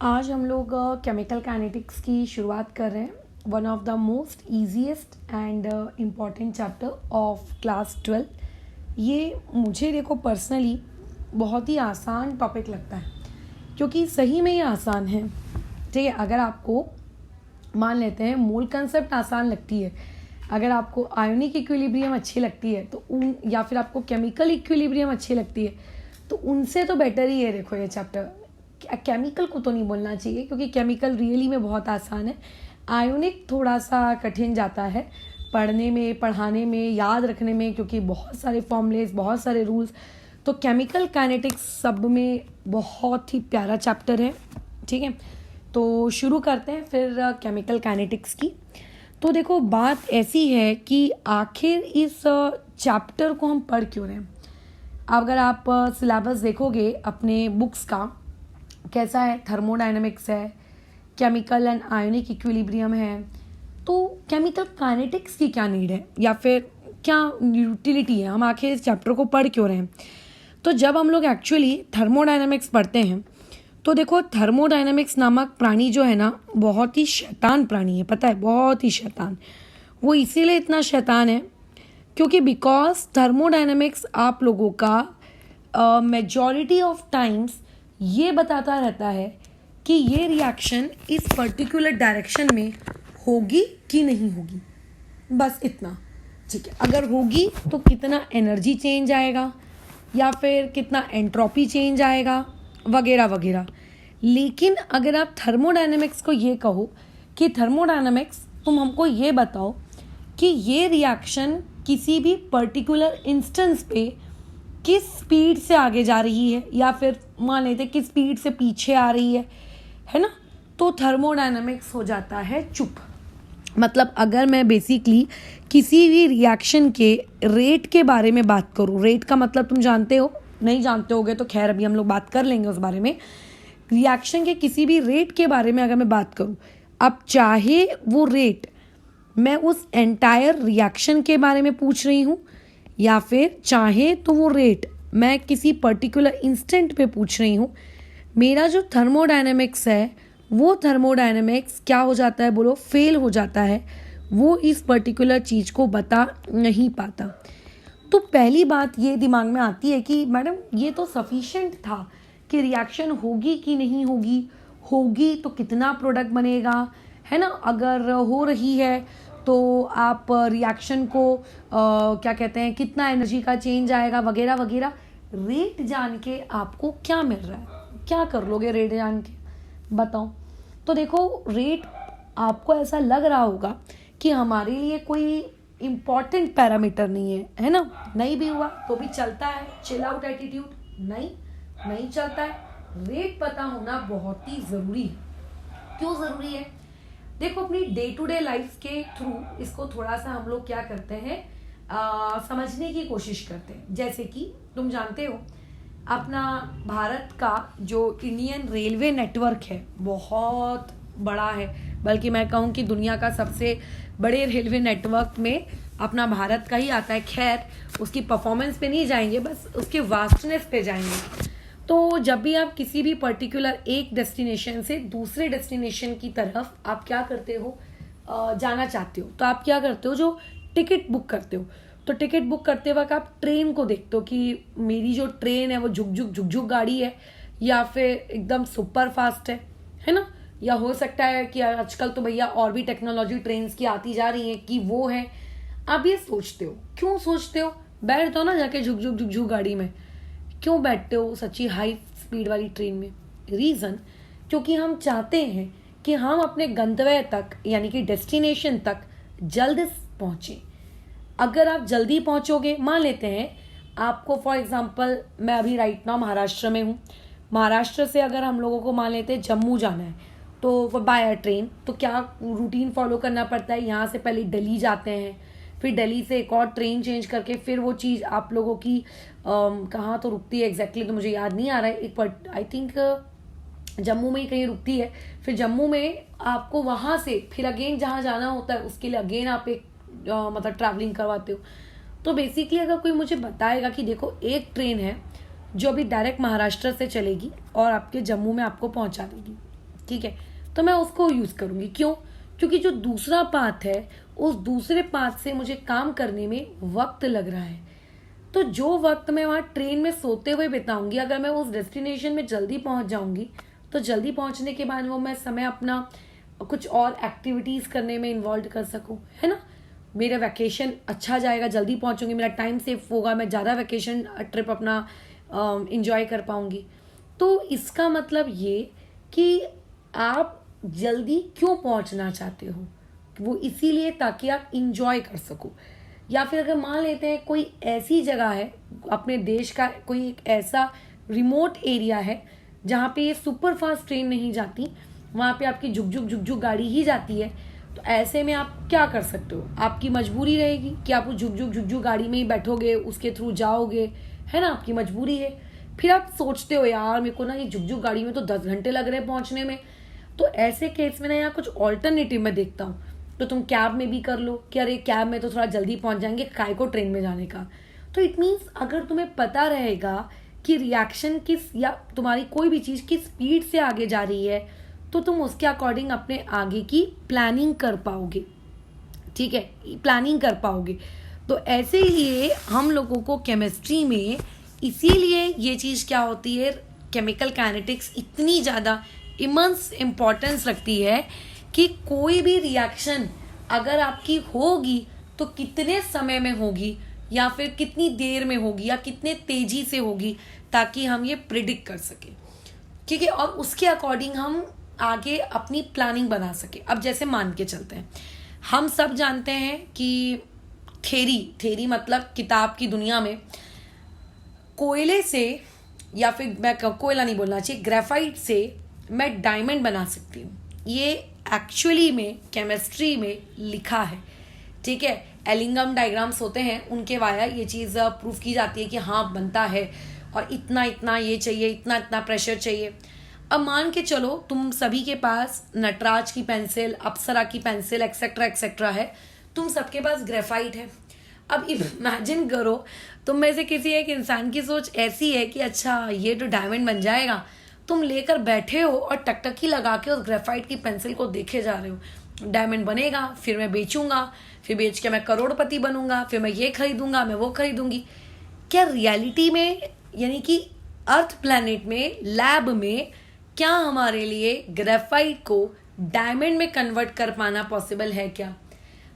आज हम लोग केमिकल काइनेटिक्स की शुरुआत कर रहे हैं. One of the most easiest and important chapter of class 12. ये मुझे देखो पर्सनली बहुत ही आसान टॉपिक लगता है, क्योंकि सही में ये आसान है. ठीक है, अगर आपको मान लेते हैं मोल कंसेप्ट आसान लगती है, अगर आपको आयोनिक इक्विलिब्रियम अच्छी लगती है तो उन, या फिर आपको केमिकल इक्विलिब्रियम अच्छी लगती है, तो उनसे तो बेटर ही है. देखो ये चैप्टर केमिकल को तो नहीं बोलना चाहिए, क्योंकि केमिकल रियली में बहुत आसान है. आयोनिक थोड़ा सा कठिन जाता है पढ़ने में, पढ़ाने में, याद रखने में, क्योंकि बहुत सारे फॉर्मूलेस, बहुत सारे रूल्स. तो केमिकल काइनेटिक्स सब में बहुत ही प्यारा चैप्टर है. ठीक है, तो शुरू करते हैं फिर केमिकल काइनेटिक्स की. तो देखो बात ऐसी है कि आखिर इस चैप्टर को हम पढ़ क्यों रहे हैं. अगर आप सिलेबस देखोगे अपने बुक्स का, कैसा है, थर्मोडायनेमिक्स है, केमिकल एंड आयोनिक इक्विलिब्रियम है, तो केमिकल काइनेटिक्स की क्या नीड है या फिर क्या यूटिलिटी है, हम आखिर इस चैप्टर को पढ़ क्यों रहे हैं. तो जब हम लोग एक्चुअली थर्मोडायनेमिक्स पढ़ते हैं तो देखो थर्मोडायनेमिक्स नामक प्राणी जो है ना, बहुत ही शैतान प्राणी है. पता है, बहुत ही शैतान. वो इसीलिए इतना शैतान है क्योंकि बिकॉज थर्मोडायनेमिक्स आप लोगों का मेजॉरिटी ऑफ टाइम्स ये बताता रहता है कि ये रिएक्शन इस पर्टिकुलर डायरेक्शन में होगी कि नहीं होगी. बस इतना. ठीक है, अगर होगी तो कितना एनर्जी चेंज आएगा या फिर कितना एंट्रोपी चेंज आएगा वगैरह वगैरह. लेकिन अगर आप थर्मोडायनेमिक्स को ये कहो कि थर्मोडायनेमिक्स तुम हमको ये बताओ कि ये रिएक्शन किसी भी पर्टिकुलर इंस्टेंस पे किस स्पीड से आगे जा रही है या फिर मान लेते किस स्पीड से पीछे आ रही है ना, तो थर्मोडायनेमिक्स हो जाता है चुप. मतलब अगर मैं बेसिकली किसी भी रिएक्शन के रेट के बारे में बात करूँ, रेट का मतलब तुम जानते हो, नहीं जानते होगे तो खैर अभी हम लोग बात कर लेंगे उस बारे में. रिएक्शन के किसी भी रेट के बारे में अगर मैं बात करूँ, अब चाहे वो रेट मैं उस एंटायर रिएक्शन के बारे में पूछ रही हूँ या फिर चाहे तो वो रेट मैं किसी पर्टिकुलर इंस्टेंट पे पूछ रही हूँ, मेरा जो थर्मोडायनेमिक्स है वो थर्मोडायनेमिक्स क्या हो जाता है, बोलो, फेल हो जाता है. वो इस पर्टिकुलर चीज़ को बता नहीं पाता. तो पहली बात ये दिमाग में आती है कि मैडम ये तो सफिशिएंट था कि रिएक्शन होगी कि नहीं होगी, होगी तो कितना प्रोडक्ट बनेगा, है ना. अगर हो रही है तो आप रिएक्शन को क्या कहते हैं, कितना एनर्जी का चेंज आएगा वगैरह वगैरह. रेट जान के आपको क्या मिल रहा है, क्या कर लोगे रेट जान के, बताओ. तो देखो रेट आपको ऐसा लग रहा होगा कि हमारे लिए कोई इम्पॉर्टेंट पैरामीटर नहीं है ना. नहीं भी हुआ तो भी चलता है, चिल आउट एटीट्यूड. नहीं चलता है. रेट पता होना बहुत ही ज़रूरी है. क्यों ज़रूरी है, देखो अपनी डे टू डे लाइफ के थ्रू इसको थोड़ा सा हम लोग क्या करते हैं, समझने की कोशिश करते हैं. जैसे कि तुम जानते हो अपना भारत का जो इंडियन रेलवे नेटवर्क है बहुत बड़ा है, बल्कि मैं कहूँ कि दुनिया का सबसे बड़े रेलवे नेटवर्क में अपना भारत का ही आता है. खैर उसकी परफॉर्मेंस पे नहीं जाएंगे, बस उसके वास्टनेस पे जाएंगे. तो जब भी आप किसी भी पर्टिकुलर एक डेस्टिनेशन से दूसरे डेस्टिनेशन की तरफ आप क्या करते हो, जाना चाहते हो, तो आप क्या करते हो, जो टिकट बुक करते हो, तो टिकट बुक करते वक्त आप ट्रेन को देखते हो कि मेरी जो ट्रेन है वो झुक गाड़ी है या फिर एकदम सुपर फास्ट है ना. या हो सकता है कि आजकल तो भैया और भी टेक्नोलॉजी ट्रेन की आती जा रही है कि वो है. आप ये सोचते हो, क्यों सोचते हो, बैठ दो ना जाके झुक गाड़ी में. क्यों बैठते हो सच्ची हाई स्पीड वाली ट्रेन में. रीज़न, क्योंकि हम चाहते हैं कि हम अपने गंतव्य तक यानी कि डेस्टिनेशन तक जल्द पहुँचें. अगर आप जल्दी पहुँचोगे, मान लेते हैं आपको फॉर एग्जांपल मैं अभी राइट नाउ महाराष्ट्र में हूँ, महाराष्ट्र से अगर हम लोगों को मान लेते हैं जम्मू जाना है तो बाय ट्रेन, तो क्या रूटीन फॉलो करना पड़ता है, यहाँ से पहले दिल्ली जाते हैं, फिर दिल्ली से एक और ट्रेन चेंज करके फिर वो चीज़ आप लोगों की कहाँ तो रुकती है एग्जैक्टली तो मुझे याद नहीं आ रहा है. एक पर आई थिंक जम्मू में ही कहीं रुकती है. फिर जम्मू में आपको वहाँ से फिर अगेन जहाँ जाना होता है उसके लिए अगेन आप एक मतलब ट्रैवलिंग करवाते हो. तो बेसिकली अगर कोई मुझे बताएगा कि देखो एक ट्रेन है जो अभी डायरेक्ट महाराष्ट्र से चलेगी और आपके जम्मू में आपको पहुँचा देगी, ठीक है, तो मैं उसको यूज़ करूँगी। क्यों? क्योंकि जो दूसरा पाथ है उस दूसरे पाथ से मुझे काम करने में वक्त लग रहा है। तो जो वक्त मैं वहाँ ट्रेन में सोते हुए बिताऊंगी, अगर मैं उस डेस्टिनेशन में जल्दी पहुँच जाऊंगी तो जल्दी पहुँचने के बाद वो मैं समय अपना कुछ और एक्टिविटीज़ करने में इन्वॉल्व कर सकूँ, है ना। मेरा वैकेशन अच्छा जाएगा, जल्दी पहुँचूंगी, मेरा टाइम सेव होगा, मैं ज़्यादा वैकेशन ट्रिप अपना इंजॉय कर पाऊंगी। तो इसका मतलब ये कि आप जल्दी क्यों पहुंचना चाहते हो, वो इसीलिए ताकि आप इंजॉय कर सको। या फिर अगर मान लेते हैं कोई ऐसी जगह है अपने देश का, कोई एक ऐसा रिमोट एरिया है जहाँ पे ये सुपर फास्ट ट्रेन नहीं जाती, वहाँ पे आपकी झुक झुक गाड़ी ही जाती है, तो ऐसे में आप क्या कर सकते हो, आपकी मजबूरी रहेगी कि आप उस झुक झुक गाड़ी में ही बैठोगे, उसके थ्रू जाओगे, है ना, आपकी मजबूरी है। फिर आप सोचते हो यार मेरे को ना ये झुक गाड़ी में तो 10 घंटे लग रहे हैं पहुंचने में, तो ऐसे केस में ना यहाँ कुछ ऑल्टरनेटिव मैं देखता हूँ। तो तुम कैब में भी कर लो कि अरे कैब में तो थोड़ा जल्दी पहुंच जाएंगे, काय को ट्रेन में जाने का। तो इट मीन्स अगर तुम्हें पता रहेगा कि रिएक्शन किस या तुम्हारी कोई भी चीज़ किस स्पीड से आगे जा रही है, तो तुम उसके अकॉर्डिंग अपने आगे की प्लानिंग कर पाओगे, ठीक है, प्लानिंग कर पाओगे। तो ऐसे ही हम लोगों को केमिस्ट्री में इसीलिए ये चीज़ क्या होती है, केमिकल काइनेटिक्स इतनी ज़्यादा इमंस इम्पॉर्टेंस रखती है कि कोई भी रिएक्शन अगर आपकी होगी तो कितने समय में होगी या फिर कितनी देर में होगी या कितने तेजी से होगी, ताकि हम ये प्रिडिक्ट कर सके, ठीक है, और उसके अकॉर्डिंग हम आगे अपनी प्लानिंग बना सके। अब जैसे मान के चलते हैं, हम सब जानते हैं कि थेरी मतलब किताब की दुनिया में कोयले से, या फिर मैं कोयला नहीं बोलना चाहिए, ग्रेफाइट से मैं डायमंड बना सकती हूँ। ये एक्चुअली में केमिस्ट्री में लिखा है, ठीक है। एलिंगम डायग्राम्स होते हैं, उनके वाया ये चीज़ प्रूफ की जाती है कि हाँ बनता है, और इतना इतना ये चाहिए, इतना इतना प्रेशर चाहिए। अब मान के चलो तुम सभी के पास नटराज की पेंसिल, अप्सरा की पेंसिल, एक्सेट्रा एक्सेट्रा है, तुम सबके पास ग्रेफाइट है। अब इमेजिन करो तुम में से किसी एक इंसान की सोच ऐसी है कि अच्छा ये तो डायमंड बन जाएगा, तुम लेकर बैठे हो और टकटकी लगा के उस ग्रेफाइट की पेंसिल को देखे जा रहे हो, डायमंड बनेगा, फिर मैं बेचूंगा, फिर बेच के मैं करोड़पति बनूंगा, फिर मैं ये खरीदूंगा, मैं वो खरीदूंगी। क्या रियलिटी में, यानी कि अर्थ प्लैनेट में, लैब में, क्या हमारे लिए ग्रेफाइट को डायमंड में कन्वर्ट कर पाना पॉसिबल है क्या?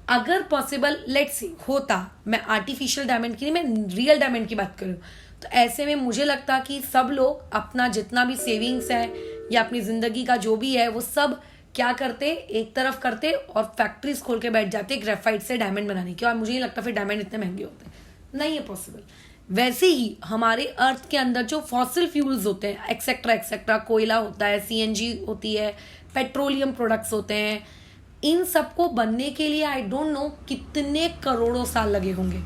अगर पॉसिबल लेट्स सी होता, मैं आर्टिफिशियल डायमंड की नहीं, मैं रियल डायमंड की बात करूँ, तो ऐसे में मुझे लगता कि सब लोग अपना जितना भी सेविंग्स है या अपनी ज़िंदगी का जो भी है वो सब क्या करते, एक तरफ करते और फैक्ट्रीज खोल के बैठ जाते ग्रेफाइट से डायमंड बनाने की। और मुझे नहीं लगता फिर डायमंड इतने महंगे होते, नहीं है पॉसिबल। वैसे ही हमारे अर्थ के अंदर जो फॉसिल फ्यूल्स होते हैं, एक्सेट्रा एक्सेट्रा, कोयला होता है, सीएनजी होती है, पेट्रोलियम प्रोडक्ट्स होते हैं, इन सबको बनने के लिए आई डोंट नो कितने करोड़ों साल लगे होंगे,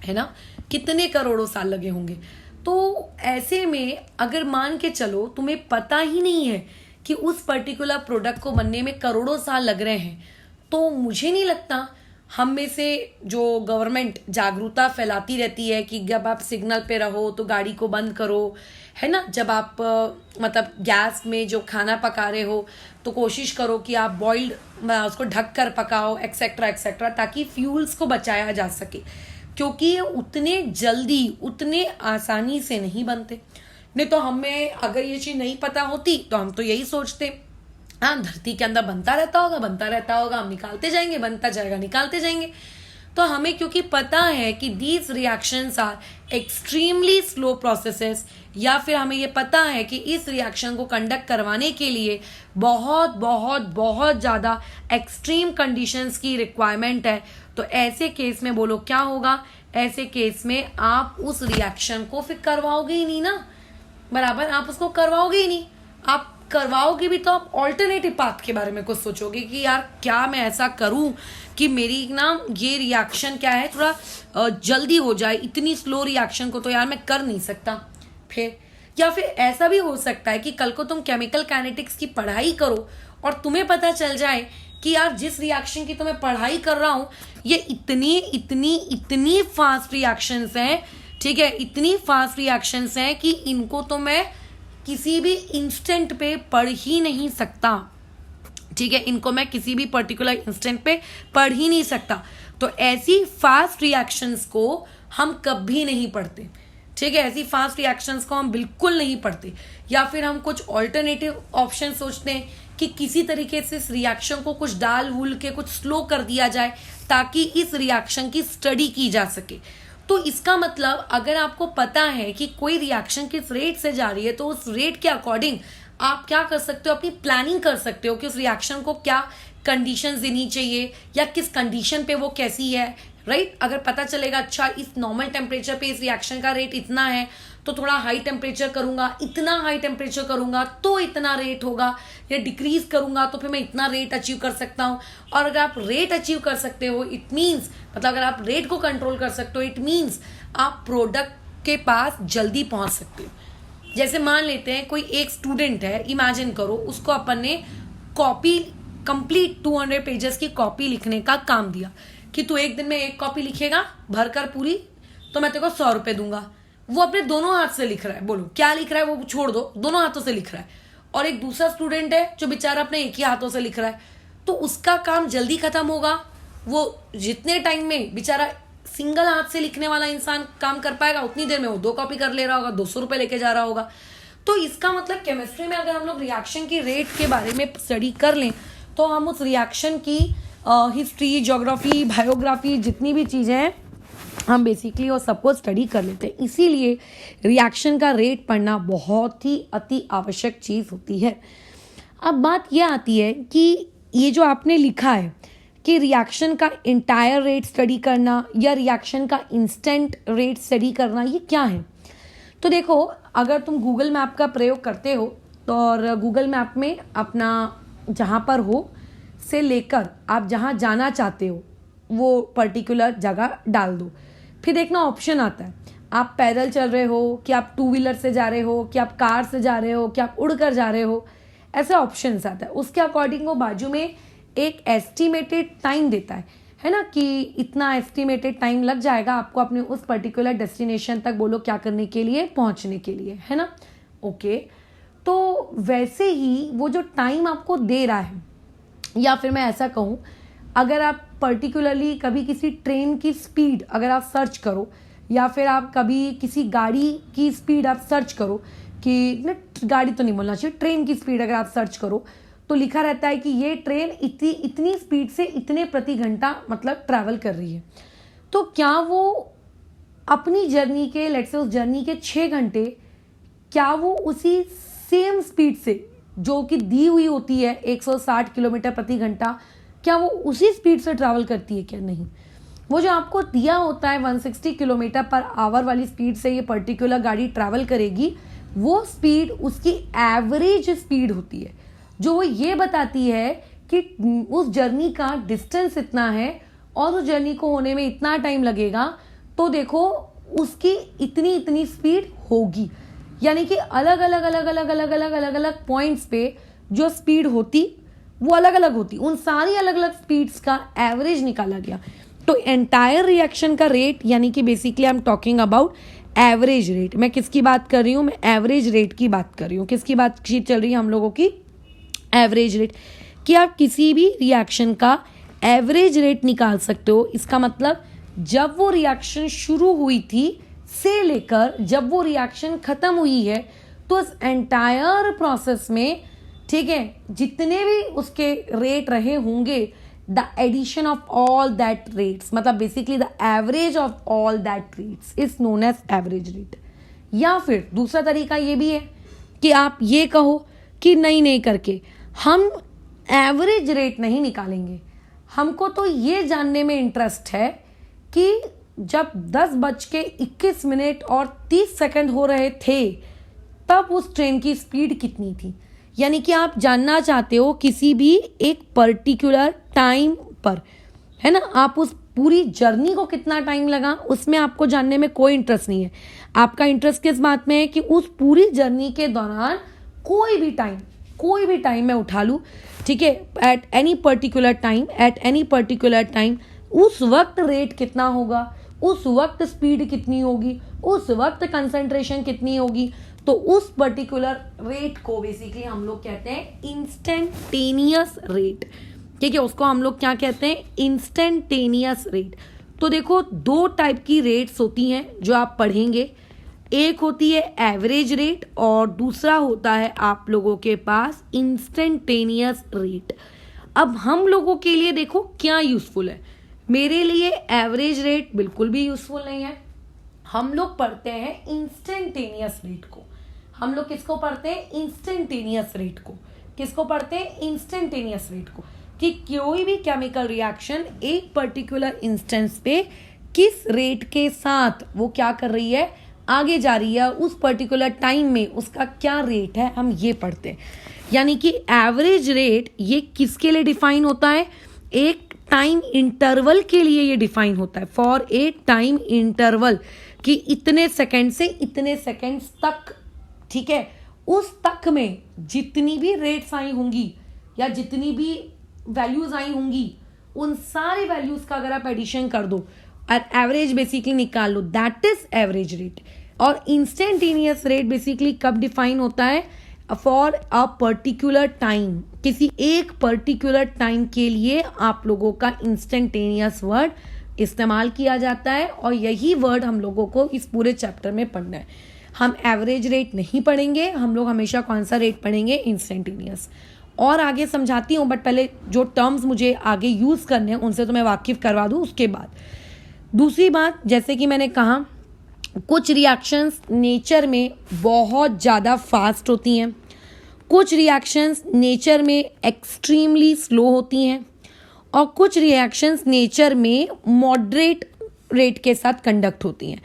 है ना, कितने करोड़ों साल लगे होंगे। तो ऐसे में अगर मान के चलो तुम्हें पता ही नहीं है कि उस पर्टिकुलर प्रोडक्ट को बनने में करोड़ों साल लग रहे हैं, तो मुझे नहीं लगता हम में से जो गवर्नमेंट जागरूकता फैलाती रहती है कि जब आप सिग्नल पे रहो तो गाड़ी को बंद करो, है ना, जब आप मतलब गैस में जो खाना पका रहे हो तो कोशिश करो कि आप बॉइल्ड उसको ढक कर पकाओ, एक्सेट्रा एक्सेट्रा, ताकि फ्यूल्स को बचाया जा सके, क्योंकि ये उतने जल्दी, उतने आसानी से नहीं बनते। नहीं तो हमें अगर ये चीज़ नहीं पता होती तो हम तो यही सोचते, हाँ धरती के अंदर बनता रहता होगा, हम निकालते जाएंगे, बनता जाएगा, निकालते जाएंगे। तो हमें क्योंकि पता है कि these reactions are extremely slow processes, या फिर हमें ये पता है कि इस रिएक्शन को कंडक्ट करवाने के लिए बहुत बहुत बहुत ज़्यादा एक्सट्रीम कंडीशंस की रिक्वायरमेंट है, तो ऐसे केस में बोलो क्या होगा, ऐसे केस में आप उस रिएक्शन को फिर करवाओगे ही नहीं ना, बराबर, आप उसको करवाओगे ही नहीं। आप करवाओगे भी तो आप ऑल्टरनेटिव पाथ के बारे में कुछ सोचोगे कि यार क्या मैं ऐसा करूं कि मेरी ना ये रिएक्शन क्या है थोड़ा जल्दी हो जाए, इतनी स्लो रिएक्शन को तो यार मैं कर नहीं सकता। फिर या फिर ऐसा भी हो सकता है कि कल को तुम केमिकल काइनेटिक्स की पढ़ाई करो और तुम्हें पता चल जाए कि यार जिस रिएक्शन की तो मैं पढ़ाई कर रहा हूँ ये इतनी इतनी इतनी फास्ट रिएक्शंस हैं, ठीक है, इतनी फास्ट रिएक्शंस हैं कि इनको तो मैं किसी भी इंस्टेंट पे पढ़ ही नहीं सकता, ठीक है, इनको मैं किसी भी पर्टिकुलर इंस्टेंट पे पढ़ ही नहीं सकता। तो ऐसी फास्ट रिएक्शंस को हम कभी नहीं पढ़ते, ठीक है, ऐसी फास्ट रिएक्शंस को हम बिल्कुल नहीं पढ़ते। या फिर हम कुछ ऑल्टरनेटिव ऑप्शन सोचते हैं कि किसी तरीके से इस रिएक्शन को कुछ डाल वूल के कुछ स्लो कर दिया जाए ताकि इस रिएक्शन की स्टडी की जा सके। तो इसका मतलब अगर आपको पता है कि कोई रिएक्शन किस रेट से जा रही है, तो उस रेट के अकॉर्डिंग आप क्या कर सकते हो, अपनी प्लानिंग कर सकते हो कि उस रिएक्शन को क्या कंडीशंस देनी चाहिए या किस कंडीशन पे वो कैसी है, राइट। अगर पता चलेगा अच्छा इस नॉर्मल टेम्परेचर पे इस रिएक्शन का रेट इतना है तो थोड़ा हाई टेम्परेचर करूंगा, इतना हाई टेम्परेचर करूंगा तो इतना रेट होगा, या डिक्रीज करूंगा तो फिर मैं इतना रेट अचीव कर सकता हूँ। और अगर आप रेट अचीव कर सकते हो इट मीन्स, मतलब अगर आप रेट को कंट्रोल कर सकते हो इट मीन्स आप प्रोडक्ट के पास जल्दी पहुंच सकते हो। जैसे मान लेते हैं कोई एक स्टूडेंट है, इमेजिन करो उसको अपन ने कॉपी कंप्लीट 200 पेजेस की कॉपी लिखने का काम दिया कि तू एक दिन में एक कॉपी लिखेगा भरकर पूरी, तो मैं तेरे को 100 रुपए दूंगा। वो अपने दोनों हाथ से लिख रहा है, बोलो क्या लिख रहा है, वो छोड़ दो, दोनों हाथों से लिख रहा है। और एक दूसरा स्टूडेंट है जो बेचारा अपने एक ही हाथों से लिख रहा है, तो उसका काम जल्दी खत्म होगा। वो जितने टाइम में बेचारा सिंगल हाथ से लिखने वाला इंसान काम कर पाएगा उतनी देर में वो 2 कॉपी कर ले रहा होगा, 200 रुपए लेके जा रहा होगा। तो इसका मतलब केमिस्ट्री में अगर हम लोग रिएक्शन की रेट के बारे में स्टडी कर लें तो हम उस रिएक्शन की हिस्ट्री, ज्योग्राफी, बायोग्राफी, जितनी भी चीज़ें हैं हम बेसिकली वो सबको स्टडी कर लेते हैं। इसीलिए रिएक्शन का रेट पढ़ना बहुत ही अति आवश्यक चीज़ होती है। अब बात यह आती है कि ये जो आपने लिखा है कि रिएक्शन का इंटायर रेट स्टडी करना या रिएक्शन का इंस्टेंट रेट स्टडी करना, ये क्या है? तो देखो, अगर तुम गूगल मैप का प्रयोग करते हो तो और गूगल मैप में अपना जहाँ पर हो से लेकर आप जहाँ जाना चाहते हो वो पर्टिकुलर जगह डाल दो। फिर देखना ऑप्शन आता है, आप पैदल चल रहे हो कि आप 2 व्हीलर से जा रहे हो कि आप कार से जा रहे हो कि आप उड़कर जा रहे हो, ऐसे ऑप्शंस आता है। उसके अकॉर्डिंग वो बाजू में एक एस्टिमेटेड टाइम देता है ना, कि इतना एस्टिमेटेड टाइम लग जाएगा आपको अपने उस पर्टिकुलर डेस्टिनेशन तक, बोलो क्या करने के लिए, पहुंचने के लिए, है ना। ओके, तो वैसे ही वो जो टाइम आपको दे रहा है, या फिर मैं ऐसा कहूँ, अगर आप पर्टिकुलरली कभी किसी ट्रेन की स्पीड अगर आप सर्च करो या फिर आप कभी किसी गाड़ी की स्पीड आप सर्च करो, कि गाड़ी तो नहीं बोलना चाहिए, ट्रेन की स्पीड अगर आप सर्च करो तो लिखा रहता है कि ये ट्रेन इतनी स्पीड से इतने प्रति घंटा मतलब ट्रैवल कर रही है। तो क्या वो अपनी जर्नी के, लेट्स से उस जर्नी के 6 घंटे, क्या वो उसी सेम स्पीड से जो कि दी हुई होती है 160 किलोमीटर प्रति घंटा, क्या वो उसी स्पीड से ट्रैवल करती है? क्या नहीं। वो जो आपको दिया होता है 160 किलोमीटर पर आवर वाली स्पीड से ये पर्टिकुलर गाड़ी ट्रैवल करेगी, वो स्पीड उसकी एवरेज स्पीड होती है, जो वो ये बताती है कि उस जर्नी का डिस्टेंस इतना है और उस जर्नी को होने में इतना टाइम लगेगा, तो देखो उसकी इतनी इतनी स्पीड होगी। यानी कि अलग अलग अलग अलग अलग अलग अलग अलग पॉइंट्स पे जो स्पीड होती वो अलग अलग होती, उन सारी अलग अलग स्पीड्स का एवरेज निकाला गया। तो एंटायर रिएक्शन का रेट, यानी कि basically I am talking about average rate. मैं किसकी बात कर रही हूँ? मैं एवरेज रेट की बात कर रही हूँ। किसकी बात शीट चल रही है हम लोगों की? Average rate. कि आप किसी भी रिएक्शन का एवरेज रेट निकाल सकते हो। इसका मतलब जब वो रिएक्शन शुरू हुई थी से लेकर जब वो रिएक्शन खत्म हुई है, तो इस एंटायर प्रोसेस में, ठीक है, जितने भी उसके रेट रहे होंगे, the addition of all that rates, मतलब basically the average of all that rates is known as average rate. या फिर दूसरा तरीका ये भी है कि आप ये कहो कि नहीं करके हम एवरेज रेट नहीं निकालेंगे, हमको तो ये जानने में इंटरेस्ट है कि जब 10:21 और 30 सेकंड हो रहे थे तब उस ट्रेन की स्पीड कितनी थी। यानी कि आप जानना चाहते हो किसी भी एक पर्टिकुलर टाइम पर, है ना, आप उस पूरी जर्नी को कितना टाइम लगा उसमें आपको जानने में कोई इंटरेस्ट नहीं है। आपका इंटरेस्ट किस बात में है कि उस पूरी जर्नी के दौरान कोई भी टाइम मैं उठा लूँ, ठीक है, एट एनी पर्टिकुलर टाइम उस वक्त रेट कितना होगा, उस वक्त स्पीड कितनी होगी, उस वक्त कंसंट्रेशन कितनी होगी, तो उस पर्टिकुलर रेट को बेसिकली हम लोग कहते हैं इंस्टेंटेनियस रेट। ठीक है, उसको हम लोग क्या कहते हैं, इंस्टेंटेनियस रेट। तो देखो दो टाइप की रेट्स होती हैं जो आप पढ़ेंगे, एक होती है एवरेज रेट और दूसरा होता है आप लोगों के पास इंस्टेंटेनियस रेट। अब हम लोगों के लिए देखो क्या यूजफुल है, मेरे लिए एवरेज रेट बिल्कुल भी यूजफुल नहीं है। हम लोग पढ़ते हैं इंस्टेंटेनियस रेट को। हम लोग किसको पढ़ते हैं, इंस्टेंटेनियस रेट को। किसको पढ़ते हैं, इंस्टेंटेनियस रेट को, कि कोई भी केमिकल रिएक्शन एक पर्टिकुलर इंस्टेंस पे किस रेट के साथ वो क्या कर रही है, आगे जा रही है, उस पर्टिकुलर टाइम में उसका क्या रेट है, हम ये पढ़ते हैं। यानी कि एवरेज रेट ये किसके लिए डिफाइन होता है, एक टाइम इंटरवल के लिए ये डिफाइन होता है, फॉर ए टाइम इंटरवल, कि इतने सेकंड से इतने सेकंड्स तक, ठीक है, उस तक में जितनी भी रेट्स आई होंगी या जितनी भी वैल्यूज आई होंगी, उन सारी वैल्यूज का अगर आप एडिशन कर दो और एवरेज बेसिकली निकाल लो, दैट इज एवरेज रेट। और इंस्टेंटेनियस रेट बेसिकली कब डिफाइन होता है, फॉर अ पर्टिकुलर टाइम, किसी एक पर्टिकुलर टाइम के लिए आप लोगों का इंस्टेंटेनियस वर्ड इस्तेमाल किया जाता है, और यही वर्ड हम लोगों को इस पूरे चैप्टर में पढ़ना है। हम एवरेज रेट नहीं पढ़ेंगे, हम लोग हमेशा कौन सा रेट पढ़ेंगे, इंस्टेंटेनियस। और आगे समझाती हूँ, बट पहले जो टर्म्स मुझे आगे यूज करने हैं उनसे तो मैं वाकिफ करवा दूँ। उसके बाद दूसरी बात, जैसे कि मैंने कहा, कुछ रिएक्शंस नेचर में बहुत ज़्यादा फास्ट होती हैं, कुछ रिएक्शंस नेचर में एक्सट्रीमली स्लो होती हैं, और कुछ रिएक्शंस नेचर में मॉडरेट रेट के साथ कंडक्ट होती हैं।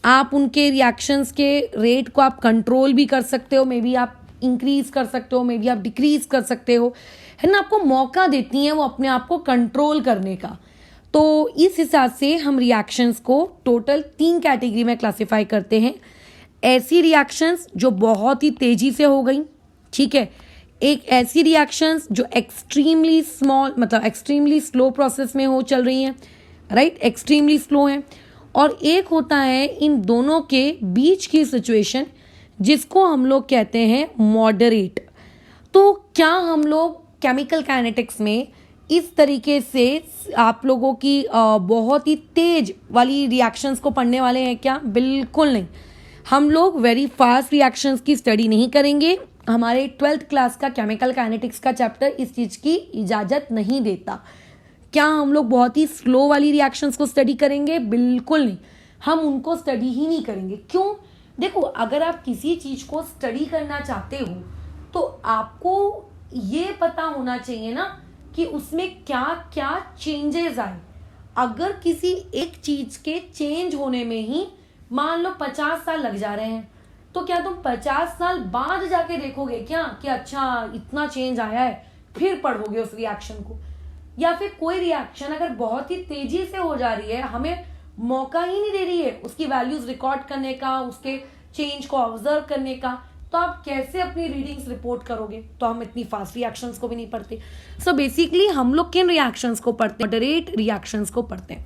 आप उनके रिएक्शंस के रेट को आप कंट्रोल भी कर सकते हो, मे बी आप इंक्रीज कर सकते हो, मे बी आप डिक्रीज कर सकते हो, है ना, आपको मौका देती हैं वो अपने आप को कंट्रोल करने का। तो इस हिसाब से हम रिएक्शंस को टोटल 3 कैटेगरी में क्लासिफाई करते हैं। ऐसी रिएक्शंस जो बहुत ही तेजी से हो गई, ठीक है, एक ऐसी रिएक्शंस जो एक्सट्रीमली स्मॉल, मतलब एक्सट्रीमली स्लो प्रोसेस में हो चल रही हैं, राइट, एक्सट्रीमली स्लो है, और एक होता है इन दोनों के बीच की सिचुएशन जिसको हम लोग कहते हैं मॉडरेट। तो क्या हम लोग केमिकल काइनेटिक्स में इस तरीके से आप लोगों की बहुत ही तेज वाली रिएक्शंस को पढ़ने वाले हैं क्या? बिल्कुल नहीं। हम लोग वेरी फास्ट रिएक्शंस की स्टडी नहीं करेंगे। हमारे 12th क्लास का केमिकल काइनेटिक्स का चैप्टर इस चीज़ की इजाज़त नहीं देता। क्या हम लोग बहुत ही स्लो वाली रिएक्शंस को स्टडी करेंगे? बिल्कुल नहीं, हम उनको स्टडी ही नहीं करेंगे। क्यों? देखो, अगर आप किसी चीज़ को स्टडी करना चाहते हो तो आपको ये पता होना चाहिए ना कि उसमें क्या क्या चेंजेस आए। अगर किसी एक चीज़ के चेंज होने में ही मान लो 50 साल लग जा रहे हैं, तो क्या तुम 50 साल बाद जाके देखोगे क्या कि अच्छा इतना चेंज आया है, फिर पढ़ोगे उस रिएक्शन को? या फिर कोई रिएक्शन अगर बहुत ही तेजी से हो जा रही है, हमें मौका ही नहीं दे रही है उसकी वैल्यूज रिकॉर्ड करने का, उसके चेंज को ऑब्जर्व करने का, तो आप कैसे अपनी रीडिंग्स रिपोर्ट करोगे? तो हम इतनी फास्ट रिएक्शंस को भी नहीं पढ़ते। सो बेसिकली हम लोग किन रिएक्शंस को पढ़ते हैं? मॉडरेट रिएक्शंस को पढ़ते हैं।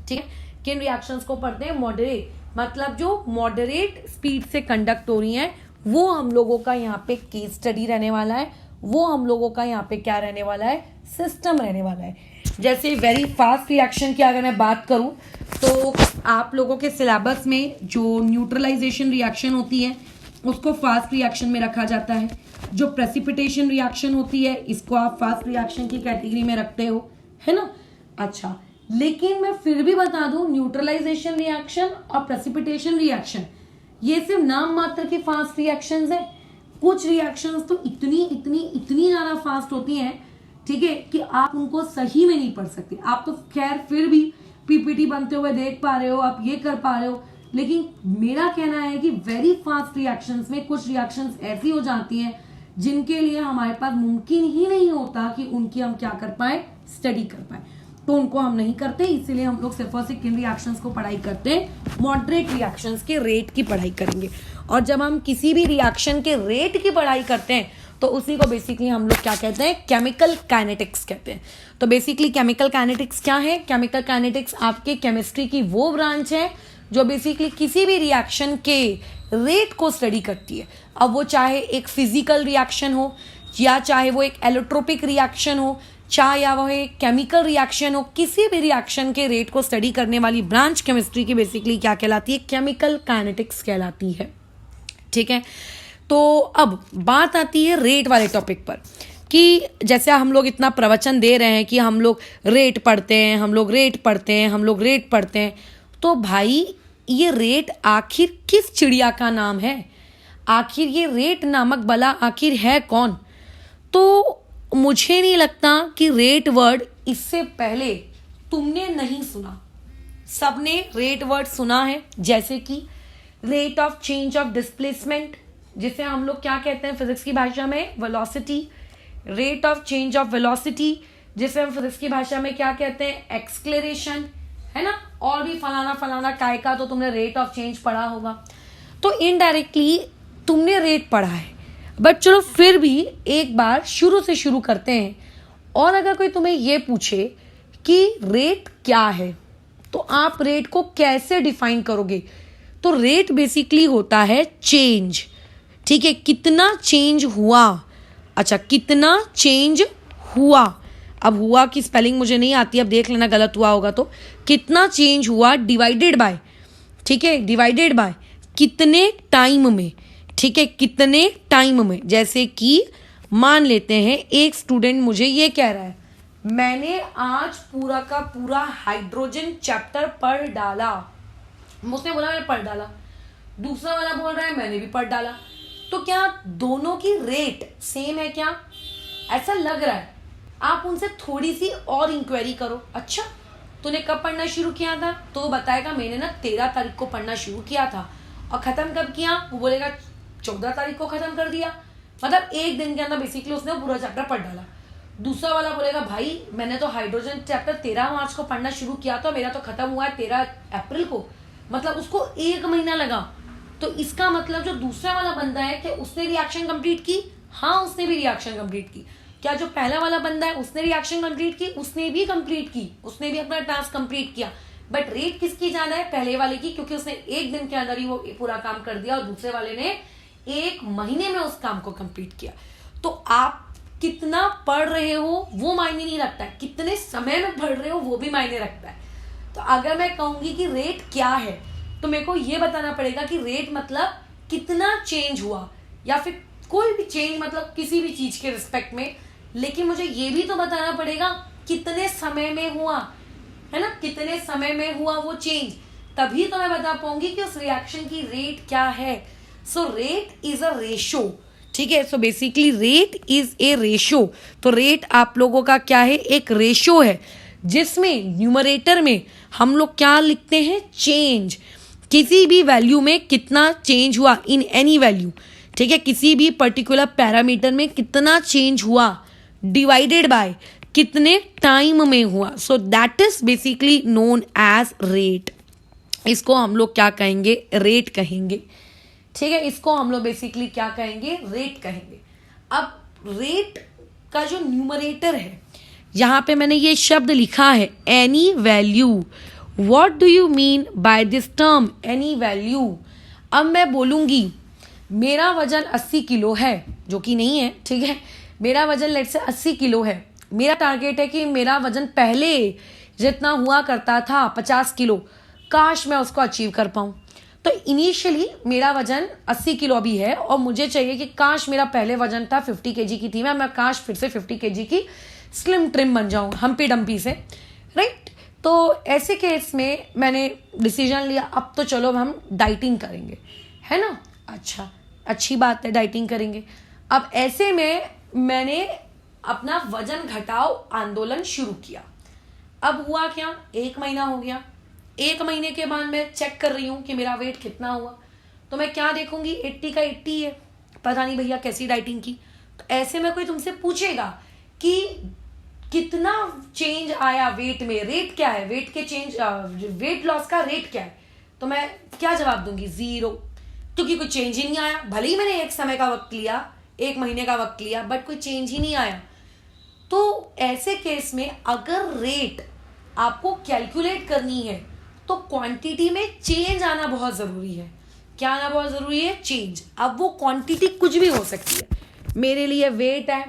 ठीक है, किन रिएक्शंस को पढ़ते हैं? मॉडरेट, मतलब जो मॉडरेट स्पीड से कंडक्ट हो रही हैं, वो हम लोगों का यहाँ पे केस स्टडी रहने वाला है, वो हम लोगों का यहाँ पे क्या रहने वाला है? सिस्टम रहने वाला है। जैसे वेरी फास्ट रिएक्शन की अगर मैं बात करूं तो आप लोगों के सिलेबस में जो न्यूट्रलाइजेशन रिएक्शन होती है उसको फास्ट रिएक्शन में रखा जाता है। जो प्रेसिपिटेशन रिएक्शन होती है इसको आप फास्ट रिएक्शन की कैटेगरी में रखते हो, है ना? अच्छा, लेकिन मैं फिर भी बता दूं, न्यूट्रलाइजेशन रिएक्शन और प्रेसिपिटेशन रिएक्शन ये सिर्फ नाम मात्र की फास्ट रिएक्शंस है। कुछ रिएक्शंस तो इतनी ज्यादा फास्ट होती हैं, ठीक है, कि आप उनको सही में नहीं पढ़ सकते। आप तो खैर फिर भी पीपीटी बनते हुए देख पा रहे हो, आप ये कर पा रहे हो, लेकिन मेरा कहना है कि वेरी फास्ट रिएक्शंस में कुछ रिएक्शंस ऐसी हो जाती हैं जिनके लिए हमारे पास मुमकिन ही नहीं होता कि उनकी हम क्या कर पाए? स्टडी कर पाए। तो उनको हम नहीं करते, इसीलिए हम लोग सिर्फ और सिर्फ किन रिएक्शंस को पढ़ाई करते हैं? मॉडरेट रिएक्शंस के रेट की पढ़ाई करेंगे। और जब हम किसी भी रिएक्शन के रेट की पढ़ाई करते हैं तो उसी को बेसिकली हम लोग क्या कहते हैं? केमिकल काइनेटिक्स कहते हैं। तो बेसिकली केमिकल काइनेटिक्स क्या है? केमिकल काइनेटिक्स आपके केमिस्ट्री की वो ब्रांच है जो बेसिकली किसी भी रिएक्शन के रेट को स्टडी करती है। अब वो चाहे एक फिजिकल रिएक्शन हो, या चाहे वो एक एलोट्रोपिक रिएक्शन हो, चाहे या वो एक केमिकल रिएक्शन हो, किसी भी रिएक्शन के रेट को स्टडी करने वाली ब्रांच केमिस्ट्री की बेसिकली क्या कहलाती है? केमिकल काइनेटिक्स कहलाती है। ठीक है, तो अब बात आती है रेट वाले टॉपिक पर, कि जैसे हम लोग इतना प्रवचन दे रहे हैं कि हम लोग रेट पढ़ते हैं, हम लोग रेट पढ़ते हैं, हम लोग रेट पढ़ते हैं, तो भाई ये रेट आखिर किस चिड़िया का नाम है? आखिर ये रेट नामक बला आखिर है कौन? तो मुझे नहीं लगता कि रेट वर्ड इससे पहले तुमने नहीं सुना। सबने रेट वर्ड सुना है, जैसे कि rate of change of displacement, जिसे हम लोग क्या कहते हैं फिजिक्स की भाषा में? Velocity. Rate of change of velocity, जिसे हम फिजिक्स की भाषा में क्या कहते हैं? एक्सक्लेरेशन, है ना? और भी फलाना फलाना काय का तो तुमने रेट ऑफ चेंज पढ़ा होगा। तो इनडायरेक्टली तुमने रेट पढ़ा है, बट चलो फिर भी एक बार शुरू से शुरू करते हैं। और अगर कोई तुम्हें ये पूछे कि रेट क्या है, तो आप रेट को कैसे डिफाइन करोगे? तो रेट बेसिकली होता है चेंज। ठीक है, कितना चेंज हुआ। अच्छा, कितना चेंज हुआ। अब हुआ की स्पेलिंग मुझे नहीं आती, अब देख लेना गलत हुआ होगा तो। कितना चेंज हुआ डिवाइडेड बाय, ठीक है, डिवाइडेड बाय कितने टाइम में। ठीक है, कितने टाइम में। जैसे कि मान लेते हैं एक स्टूडेंट मुझे ये कह रहा है, मैंने आज पूरा का पूरा हाइड्रोजन चैप्टर पढ़ डाला। उसने बोला मैंने पढ़ डाला, दूसरा वाला बोल रहा है मैंने भी पढ़ डाला। तो क्या दोनों की रेट सेम है क्या? ऐसा लग रहा है। आप उनसे थोड़ी सी और इंक्वायरी करो, अच्छा तूने कब पढ़ना शुरू किया था? तो वो बताएगा मैंने ना 13 तारीख को पढ़ना शुरू किया था। और खत्म कब किया? वो बोलेगा 14 तारीख को खत्म कर दिया। मतलब एक दिन के अंदर बेसिकली उसने पूरा चैप्टर पढ़ डाला। दूसरा वाला बोलेगा भाई मैंने तो हाइड्रोजन चैप्टर 13 मार्च को पढ़ना शुरू किया था, मेरा तो खत्म हुआ है 13 अप्रैल को। मतलब उसको 1 महीना लगा। तो इसका मतलब जो दूसरा वाला बंदा है, क्या उसने रिएक्शन कंप्लीट की? हाँ, उसने भी रिएक्शन कंप्लीट की। क्या जो पहला वाला बंदा है उसने रिएक्शन कंप्लीट की? उसने भी कंप्लीट की, उसने भी अपना टास्क कंप्लीट किया। बट रेट किसकी ज्यादा है? पहले वाले की, क्योंकि उसने 1 दिन के अंदर ही वो पूरा काम कर दिया और दूसरे वाले ने 1 महीने में उस काम को कंप्लीट किया। तो आप कितना पढ़ रहे हो वो मायने नहीं रखता है, कितने समय में पढ़ रहे हो वो भी मायने रखता है। तो अगर मैं कहूंगी कि रेट क्या है, तो मेरे को ये बताना पड़ेगा कि रेट मतलब कितना चेंज हुआ, या फिर कोई भी चेंज मतलब किसी भी चीज के रिस्पेक्ट में। लेकिन मुझे ये भी तो बताना पड़ेगा कितने समय में हुआ, है ना? कितने समय में हुआ वो चेंज, तभी तो मैं बता पाऊंगी कि उस रिएक्शन की रेट क्या है। So rate is a ratio. ठीक है, so basically rate is a ratio. तो रेट आप लोगों का क्या है? एक रेशो है, जिसमें न्यूमरेटर में हम लोग क्या लिखते हैं? चेंज। किसी भी वैल्यू में कितना चेंज हुआ, इन एनी वैल्यू। ठीक है, किसी भी पर्टिकुलर पैरामीटर में कितना चेंज हुआ डिवाइडेड बाय कितने टाइम में हुआ। So that is basically known as rate. इसको हम लोग क्या कहेंगे? रेट कहेंगे। ठीक है, इसको हम लोग बेसिकली क्या कहेंगे? रेट कहेंगे। अब रेट का जो न्यूमरेटर है, यहां पे मैंने ये शब्द लिखा है any value. What do you mean by this term any value? अब मैं बोलूंगी मेरा वजन 80 किलो है, जो कि नहीं है। ठीक है, मेरा वजन लेट से 80 किलो है। मेरा टारगेट है कि मेरा वजन पहले जितना हुआ करता था 50 किलो, काश मैं उसको अचीव कर पाऊं। तो इनिशियली मेरा वजन 80 किलो अभी है और मुझे चाहिए कि काश मेरा पहले वजन था 50 केजी की थी मैं काश फिर से 50 केजी की स्लिम ट्रिम बन जाऊं, हम्पी डम्पी से, राइट? तो ऐसे केस में मैंने डिसीजन लिया अब तो चलो हम डाइटिंग करेंगे, है ना? अच्छा, अच्छी बात है, डाइटिंग करेंगे। अब ऐसे में मैंने अपना वजन घटाओ आंदोलन शुरू किया। अब हुआ क्या? 1 महीना हो गया। 1 महीने के बाद मैं चेक कर रही हूं कि मेरा वेट कितना हुआ। तो मैं क्या देखूंगी? 80 का 80 है। पता नहीं भैया कैसी डाइटिंग की। तो ऐसे में कोई तुमसे पूछेगा कि कितना चेंज आया वेट में, रेट क्या है, वेट के चेंज, वेट लॉस का रेट क्या है, तो मैं क्या जवाब दूंगी? 0, क्योंकि कोई चेंज ही नहीं आया। भले ही मैंने 1 समय का वक्त लिया, 1 महीने का वक्त लिया, बट कोई चेंज ही नहीं आया। तो ऐसे केस में अगर रेट आपको कैलकुलेट करनी है तो क्वांटिटी में चेंज आना बहुत ज़रूरी है। क्या आना बहुत ज़रूरी है? चेंज। अब वो क्वांटिटी कुछ भी हो सकती है, मेरे लिए वेट है,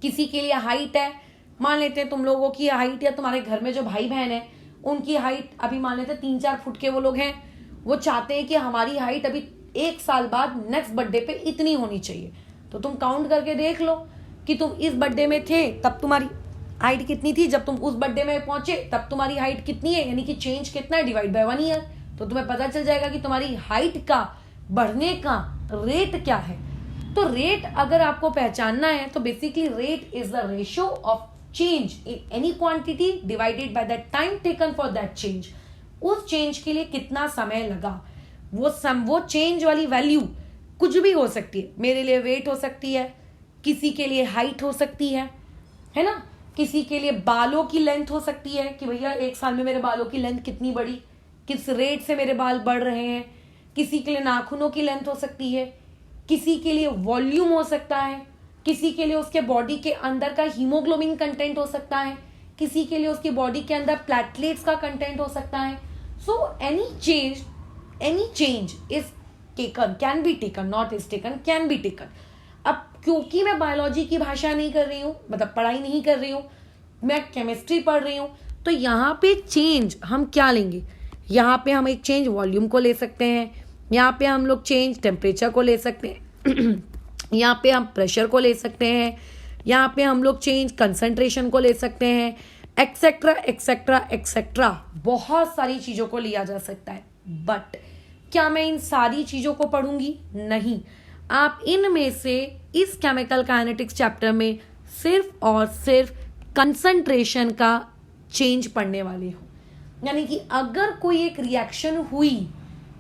किसी के लिए हाइट है। मान लेते हैं तुम लोगों की हाइट या तुम्हारे घर में जो भाई बहन है उनकी हाइट अभी मान लेते हैं 3-4 फुट के वो लोग हैं, वो चाहते हैं कि हमारी हाइट अभी 1 साल बाद नेक्स्ट बर्थडे पे इतनी होनी चाहिए। तो तुम काउंट करके देख लो कि तुम इस बर्थडे में थे तब तुम्हारी हाइट कितनी थी, जब तुम उस बर्थडे में पहुंचे तब तुम्हारी हाइट कितनी है, यानी कि चेंज कितना है, डिवाइड बाय 1 ईयर। तो तुम्हें पता चल जाएगा कि तुम्हारी हाइट का बढ़ने का रेट क्या है। तो रेट अगर आपको पहचानना है तो basically rate is the ratio of change in any quantity divided by the time taken for that change. उस चेंज के लिए कितना समय लगा, वो चेंज वाली वैल्यू कुछ भी हो सकती है। मेरे लिए वेट हो सकती है, किसी के लिए हाइट हो सकती है ना, किसी के लिए बालों की लेंथ हो सकती है कि भैया 1 साल में मेरे बालों की लेंथ कितनी बढ़ी, किस रेट से मेरे बाल बढ़ रहे हैं। किसी के लिए नाखूनों की लेंथ हो सकती है, किसी के लिए वॉल्यूम हो सकता है, किसी के लिए उसके बॉडी के अंदर का हीमोग्लोबिन कंटेंट हो सकता है, किसी के लिए उसकी बॉडी के अंदर प्लेटलेट्स का कंटेंट हो सकता है। So any change is taken, can be taken, not is taken, can be taken. अब क्योंकि मैं बायोलॉजी की भाषा नहीं कर रही हूँ, मतलब पढ़ाई नहीं कर रही हूँ, मैं केमिस्ट्री पढ़ रही हूँ, तो यहाँ पे चेंज हम क्या लेंगे, यहाँ पे हम एक चेंज वॉल्यूम को ले सकते हैं, यहाँ पे हम लोग चेंज टेम्परेचर को ले सकते हैं यहाँ पे हम प्रेशर को ले सकते हैं, यहाँ पे हम लोग चेंज कंसंट्रेशन को ले सकते हैं, एक्सेट्रा एक्सेट्रा एक्सेट्रा, बहुत सारी चीज़ों को लिया जा सकता है। बट क्या मैं इन सारी चीज़ों को पढ़ूंगी? नहीं। आप इनमें से इस केमिकल काइनेटिक्स चैप्टर में सिर्फ और सिर्फ कंसंट्रेशन का चेंज पढ़ने वाले हो। यानी कि अगर कोई एक रिएक्शन हुई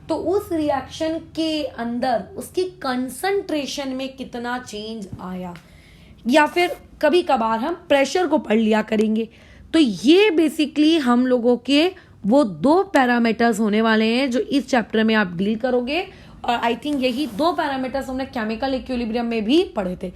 तो उस रिएक्शन के अंदर उसकी कंसंट्रेशन में कितना चेंज आया, या फिर कभी कभार हम प्रेशर को पढ़ लिया करेंगे। तो ये बेसिकली हम लोगों के वो 2 पैरामीटर्स होने वाले हैं जो इस चैप्टर में आप डील करोगे। और आई थिंक यही 2 पैरामीटर्स हमने केमिकल इक्विलिब्रियम में भी पढ़े थे।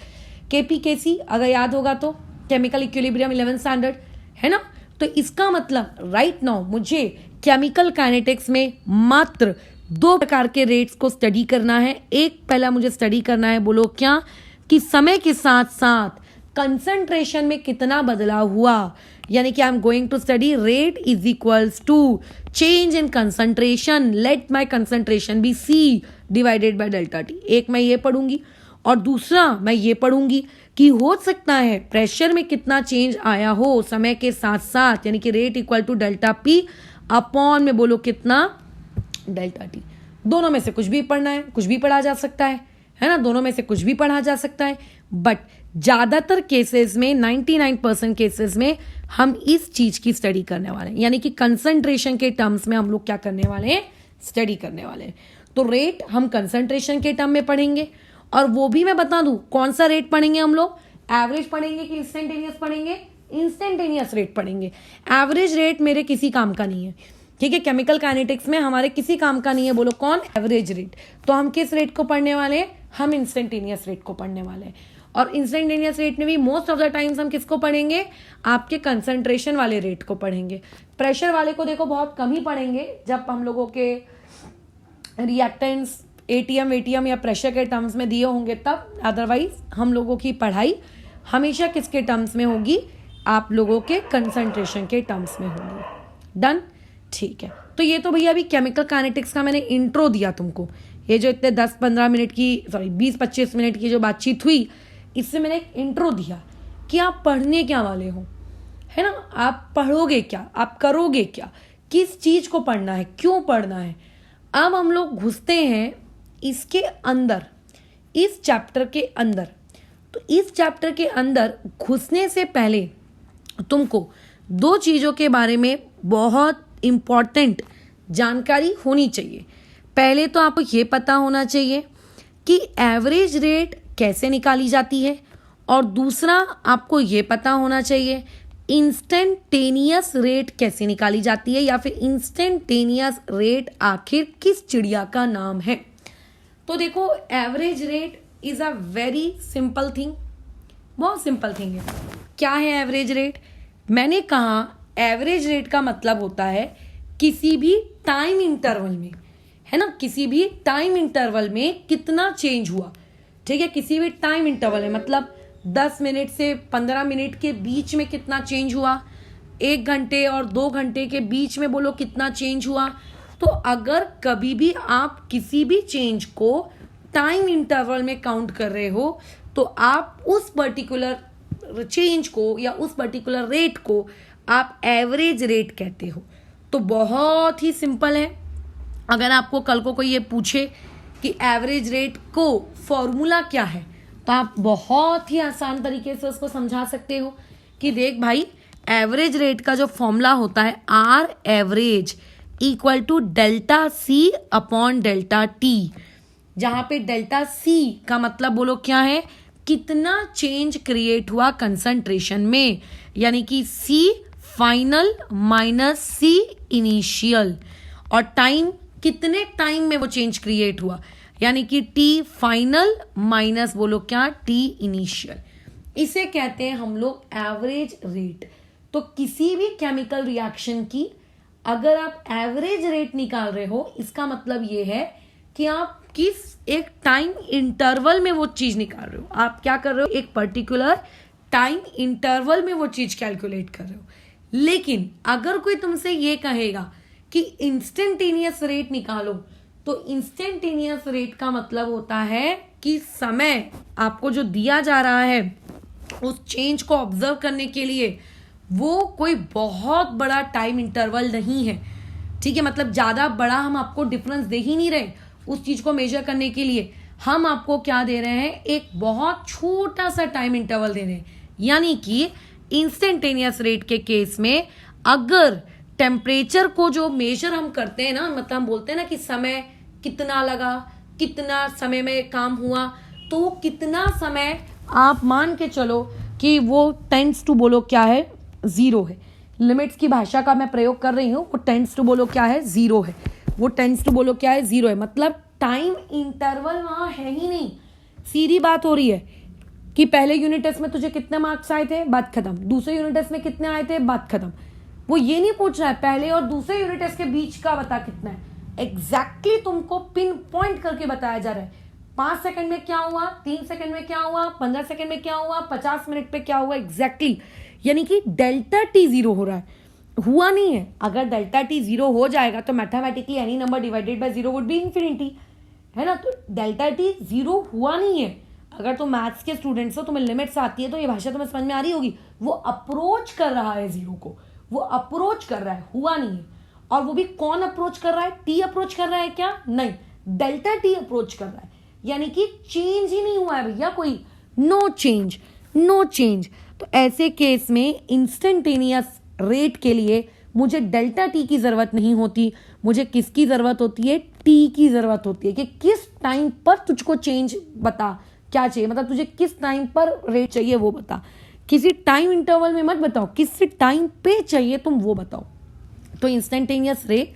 KPKC अगर याद होगा तो केमिकल इक्विलिब्रियम 11th स्टैंडर्ड है ना। तो इसका मतलब राइट नाउ मुझे केमिकल काइनेटिक्स में मात्र 2 प्रकार के रेट्स को स्टडी करना है। एक पहला मुझे स्टडी करना है, बोलो क्या, कि समय के साथ साथ कंसंट्रेशन में कितना बदलाव हुआ, यानी कि I am going to study rate is equals to change in concentration, let my concentration be C divided by delta T। एक मैं ये पढ़ूंगी और दूसरा मैं ये पढ़ूंगी कि हो सकता है प्रेशर में कितना चेंज आया हो समय के साथ साथ, यानी कि rate equal to delta P upon में बोलो कितना, डेल्टा T। दोनों में से कुछ भी पढ़ना है, कुछ भी पढ़ा जा सकता है ना, दोनों में से कुछ भी पढ़ा जा सकता है। बट ज़्यादातर केसेस में 99% केसेस में हम इस चीज़ की स्टडी करने वाले हैं, यानी कि कंसंट्रेशन के टर्म्स में हम लोग क्या करने वाले हैं, स्टडी करने वाले हैं। तो रेट हम कंसंट्रेशन के टर्म में पढ़ेंगे, और वो भी मैं बता दूं कौन सा रेट पढ़ेंगे हम लोग, एवरेज पढ़ेंगे कि इंस्टेंटेनियस पढ़ेंगे, इंस्टेंटेनियस रेट पढ़ेंगे। एवरेज रेट मेरे किसी काम का नहीं है, ठीक है, केमिकल काइनेटिक्स में हमारे किसी काम का नहीं है। बोलो कौन, एवरेज रेट। तो हम किस रेट को पढ़ने वाले हैं, हम इंस्टेंटेनियस रेट को पढ़ने वाले हैं। और इंस्टेंटेनियस रेट में भी मोस्ट ऑफ द टाइम्स हम किसको पढ़ेंगे, आपके कंसंट्रेशन वाले रेट को पढ़ेंगे। प्रेशर वाले को देखो बहुत कम ही पढ़ेंगे जब हम लोगों के रिएक्टेंट्स ATM या प्रेशर के टर्म्स में दिए होंगे तब। अदरवाइज हम लोगों की पढ़ाई हमेशा किसके टर्म्स में होगी, आप लोगों के कंसंट्रेशन के टर्म्स में होगी। डन, ठीक है। तो ये तो भैया अभी केमिकल काइनेटिक्स का मैंने इंट्रो दिया तुमको। ये जो इतने 10-15 मिनट की 20-25 मिनट की जो बातचीत हुई, इससे मैंने एक इंट्रो दिया कि आप पढ़ने क्या वाले हो, है ना, आप पढ़ोगे क्या, आप करोगे क्या, किस चीज़ को पढ़ना है, क्यों पढ़ना है। अब हम लोग घुसते हैं इसके अंदर, इस चैप्टर के अंदर। तो इस चैप्टर के अंदर घुसने से पहले तुमको 2 चीज़ों के बारे में बहुत इम्पॉर्टेंट जानकारी होनी चाहिए। पहले तो आपको ये पता होना चाहिए कि एवरेज रेट कैसे निकाली जाती है, और दूसरा आपको ये पता होना चाहिए इंस्टेंटेनियस रेट कैसे निकाली जाती है, या फिर इंस्टेंटेनियस रेट आखिर किस चिड़िया का नाम है। तो देखो, average rate is a very simple thing, बहुत सिंपल थिंग है। क्या है एवरेज रेट? मैंने कहा एवरेज रेट का मतलब होता है किसी भी टाइम इंटरवल में, है ना, किसी भी टाइम इंटरवल में कितना चेंज हुआ, ठीक है, किसी भी टाइम इंटरवल में मतलब 10 मिनट से 15 मिनट के बीच में कितना चेंज हुआ, 1 घंटे और 2 घंटे के बीच में बोलो कितना चेंज हुआ। तो अगर कभी भी आप किसी भी चेंज को टाइम इंटरवल में काउंट कर रहे हो तो आप उस पर्टिकुलर चेंज को या उस पर्टिकुलर रेट को आप एवरेज रेट कहते हो। तो बहुत ही सिंपल है। अगर आपको कल को कोई ये पूछे कि एवरेज रेट को फॉर्मूला क्या है तो आप बहुत ही आसान तरीके से उसको समझा सकते हो कि देख भाई, एवरेज रेट का जो फॉर्मूला होता है R average equal to delta C upon delta T, जहां पे डेल्टा सी का मतलब बोलो क्या है, कितना चेंज क्रिएट हुआ कंसंट्रेशन में, यानी कि सी फाइनल माइनस सी इनिशियल, और टाइम कितने टाइम में वो चेंज क्रिएट हुआ, यानी कि टी फाइनल माइनस बोलो क्या, टी इनिशियल। इसे कहते हैं हम लोग एवरेज रेट। तो किसी भी केमिकल रिएक्शन की अगर आप एवरेज रेट निकाल रहे हो, इसका मतलब ये है कि आप किस एक टाइम इंटरवल में वो चीज निकाल रहे हो। आप क्या कर रहे हो, एक पर्टिकुलर टाइम इंटरवल में वो चीज कैलकुलेट कर रहे हो। लेकिन अगर कोई तुमसे ये कहेगा कि इंस्टेंटेनियस रेट निकालो, तो इंस्टेंटेनियस रेट का मतलब होता है कि समय आपको जो दिया जा रहा है उस चेंज को ऑब्जर्व करने के लिए वो कोई बहुत बड़ा टाइम इंटरवल नहीं है, ठीक है, मतलब ज्यादा बड़ा हम आपको डिफरेंस दे ही नहीं रहे उस चीज को मेजर करने के लिए। हम आपको क्या दे रहे हैं, एक बहुत छोटा सा टाइम इंटरवल दे रहे हैं। यानी कि इंस्टेंटेनियस रेट के केस में अगर टेम्परेचर को जो मेजर हम करते हैं ना, मतलब हम बोलते हैं ना कि समय कितना लगा, कितना समय में काम हुआ, तो कितना समय आप मान के चलो कि वो टेंड्स टू बोलो क्या है, 0 है। लिमिट्स की भाषा का मैं प्रयोग कर रही हूँ। वो टेंड्स टू बोलो क्या है, 0 है। वो टेंड्स टू बोलो क्या है, 0 है। मतलब टाइम इंटरवल वहां है ही नहीं। सीधी बात हो रही है कि पहले यूनिट टेस्ट में तुझे कितने मार्क्स आए थे, बात खत्म। दूसरे यूनिट टेस्ट में कितने आए थे, बात खत्म। वो ये नहीं पूछ रहा है पहले और दूसरे यूनिट टेस्ट के बीच का बता कितना है। एग्जैक्टली तुमको पिन पॉइंट करके बताया जा रहा है 5 सेकंड में क्या हुआ, 3 सेकंड में क्या हुआ, 15 सेकंड में क्या हुआ, 50 मिनट पे क्या हुआ, एग्जैक्टली। यानी कि डेल्टा टी 0 हो रहा है, हुआ नहीं है। अगर डेल्टा टी 0 हो जाएगा तो mathematically any number divided by 0 would be infinity, है ना। तो डेल्टा टी 0 हुआ नहीं है। अगर तुम मैथ्स के स्टूडेंट्स हो, तुम्हें लिमिट्स आती है तो ये भाषा तुम्हें समझ में आ रही होगी। वो अप्रोच कर रहा है 0 को, वो अप्रोच कर रहा है, हुआ नहीं है। और वो भी कौन अप्रोच कर रहा है, टी अप्रोच कर रहा है क्या, नहीं, डेल्टा टी अप्रोच कर रहा है। यानी कि चेंज ही नहीं हुआ है भैया, कोई नो चेंज, नो चेंज। तो ऐसे केस में इंस्टेंटेनियस रेट के लिए मुझे डेल्टा टी की जरूरत नहीं होती, मुझे किसकी जरूरत होती है, टी की जरूरत होती है कि किस टाइम पर तुझको चेंज बता क्या चाहिए, मतलब तुझे किस टाइम पर रेट चाहिए वो बता। किसी टाइम इंटरवल में मत बताओ, किस टाइम पे चाहिए तुम वो बताओ। तो इंस्टेंटेनियस रेट